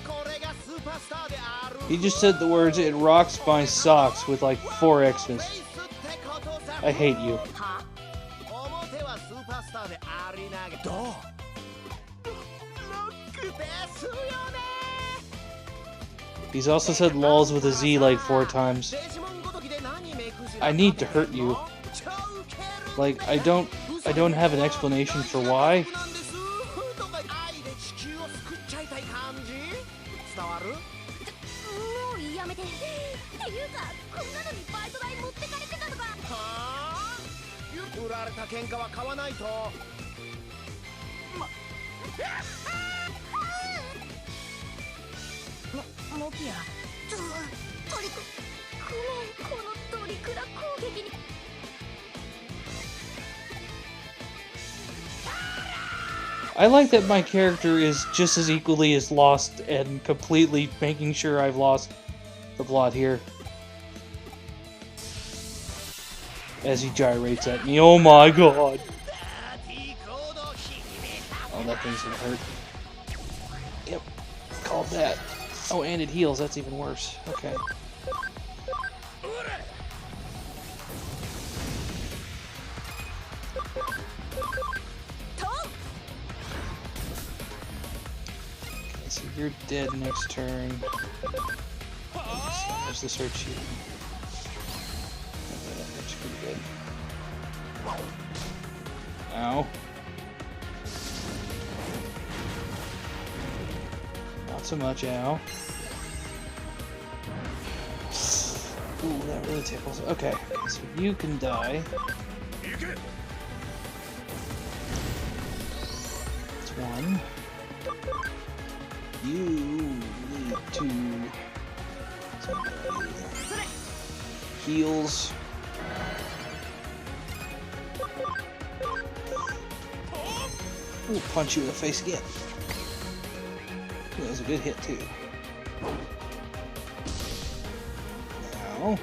これがスーパースターである He just said the words, "It rocks my socks" with like 4 X's. I hate you. は表はスーパースターでありながらどうロックですよね He's also said "lols" with a Z like 4 times. I need to hurt you. Like I don't have an explanation for why. 伝わるもうやめてっていうかこんなのにバイト代持ってかれてたとかはあ売られた喧嘩は買わないとモキヤトリクごめんこのトリクラ攻撃にI like that my character is just as equally as lost and completely making sure I've lost the plot here. As he gyrates at me. Oh my god! Oh, that thing's gonna hurt. Yep, called that. Oh, and it heals, that's even worse. Okay. So you're dead next turn. There's the search sheet. That's pretty good. Ow. Not so much, ow. Ooh, that really tickles. Okay, so you can die. That's one. You need to heals. We'll punch you in the face again. That was a good hit too. Now.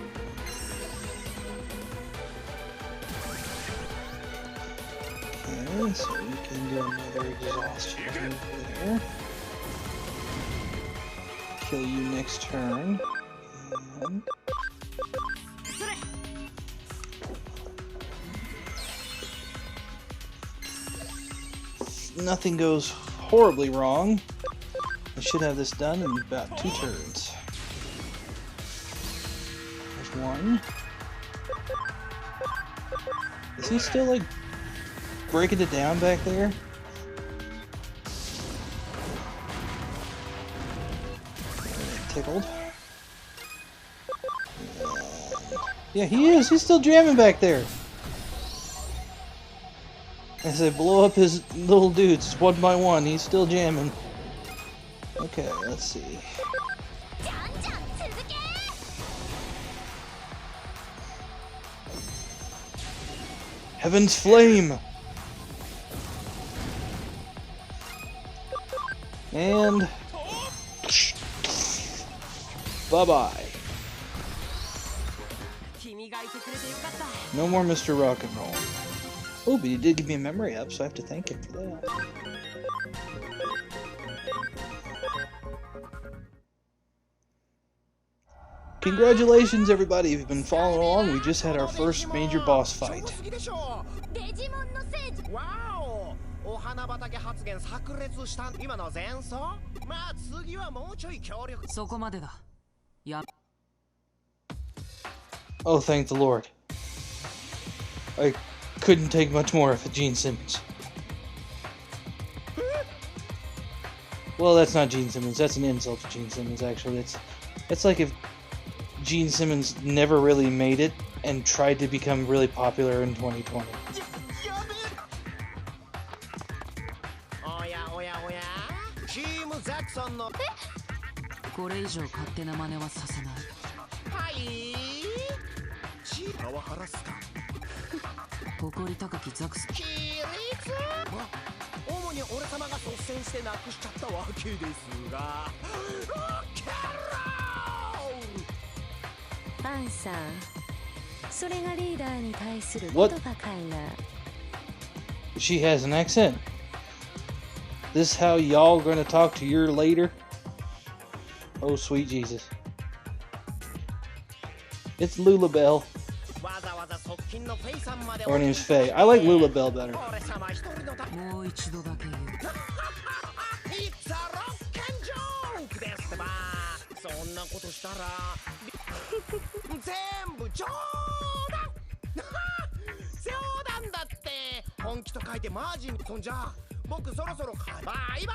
Okay, so we can do another exhaustion there. Kill you next turn. And nothing goes horribly wrong. I should have this done in about 2 turns. There's one. Is he still like breaking it down back there? Tickled. Yeah, he is. He's still jamming back there. As I blow up his little dudes one by one, he's still jamming. Okay, let's see. Heaven's Flame! And... bye-bye. No more Mr. Rock and Roll. Oh, but he did give me a memory up, so I have to thank him for that. Congratulations, everybody! If you've been following along, we just had our first major boss fight. Oh, thank the Lord. I couldn't take much more of it, Gene Simmons. Well, that's not Gene Simmons. That's an insult to Gene Simmons, actually. It's like if Gene Simmons never really made it and tried to become really popular in 2020. 誇り高きザクス規律主に俺様が率先してなくしちゃったわけですがロッケンロールアンさん、それがリーダーに対する言 What? 葉かいな。 She has an accent. This how y'all gonna talk to your later? Oh, sweet Jesus. It's Lulabelle. Her name's Faye. I like Lulabelle better. もう一度だけ言う It's a rock and joke ですってばそんなことしたら全部冗談冗談だって本気と書いてマジにそんじゃ僕そろそろバイバイ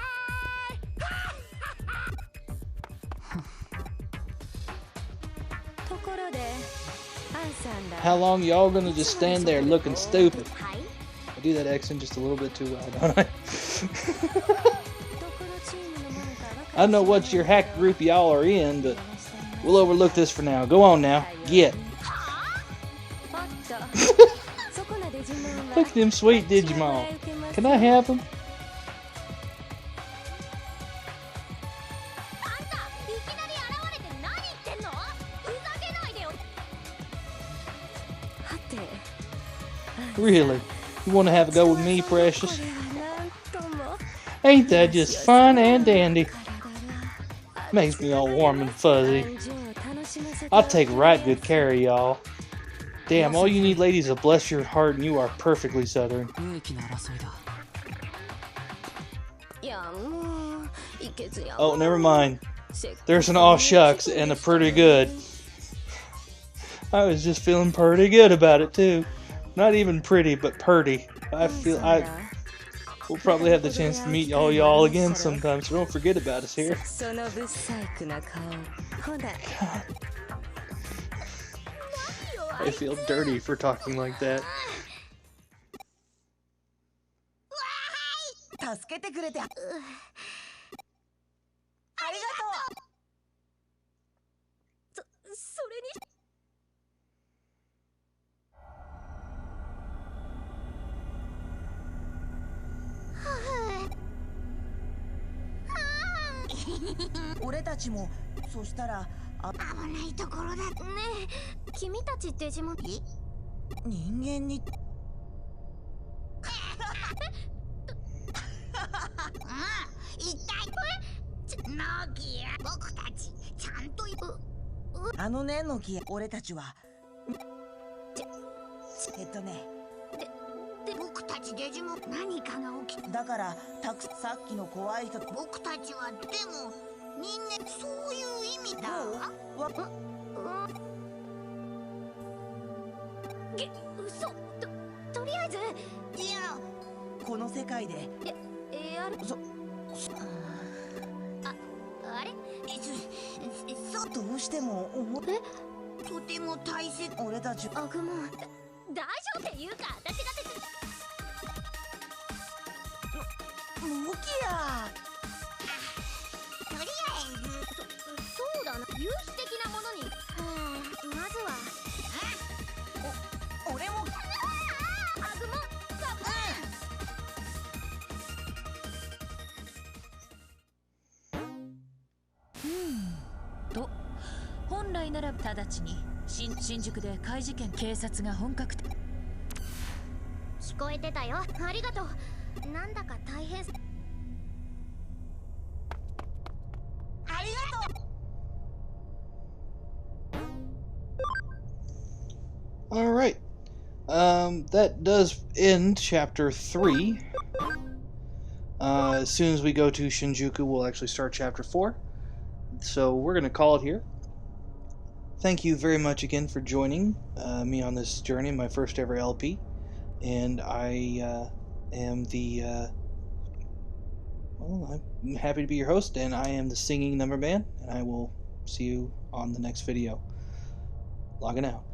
ところで、アンさんだ。 How long y'all gonna just stand there looking stupid? I do that accent just a little bit too well, don't I? I don't know what your hack group y'all are in, but we'll overlook this for now. Go on now. Get. Look at them sweet Digimon. Can I have them? いきなり現れて何言ってんの？ふざけないでよ。はて、 Really? You wanna have a go with me, precious? これはなんとも Ain't that just fun and dandy? Makes me all warm and fuzzy. 感情を楽しませて I'll take right good care of y'all. Damn, all you need, ladies, is bless your heart, and you are perfectly southern. 無益な争いだ いやもういけずや Oh, never mind. せっかく There's an all shucks and a pretty good. I was just feeling pretty good about it too. Not even pretty, but purty. We'll probably have the chance to meet all y'all again sometime, so don't forget about us here. その不細工な顔ほら I feel dirty for talking like that. 助けてくれてありがとうそれに俺たちもそしたら危ないところだねえ君たちデジモン人間に一体ノギア僕たちちゃんとあのねノキ俺たちはで僕たちデジモン何かが起きただからさっきの怖い人僕たちはでも人間そういう意味だわ嘘とりあえずいやこの世界であれそあれどうしてもとても大切俺たちアグモン大丈夫っていうか私がノキアとりあえずそうだな有機的なものにまずは俺もアグモンガブと本来なら直ちに新宿で怪事件警察が本格的聞こえてたよありがとうなんだか大変ありがとう Alright. That does end chapter 3. As soon as we go to Shinjuku, we'll actually start chapter 4. So we're going to call it here. Thank you very much again for joining me on this journey, my first ever LP. And I am I'm happy to be your host, and I am the Singing NumberMan, and I will see you on the next video. Logging out.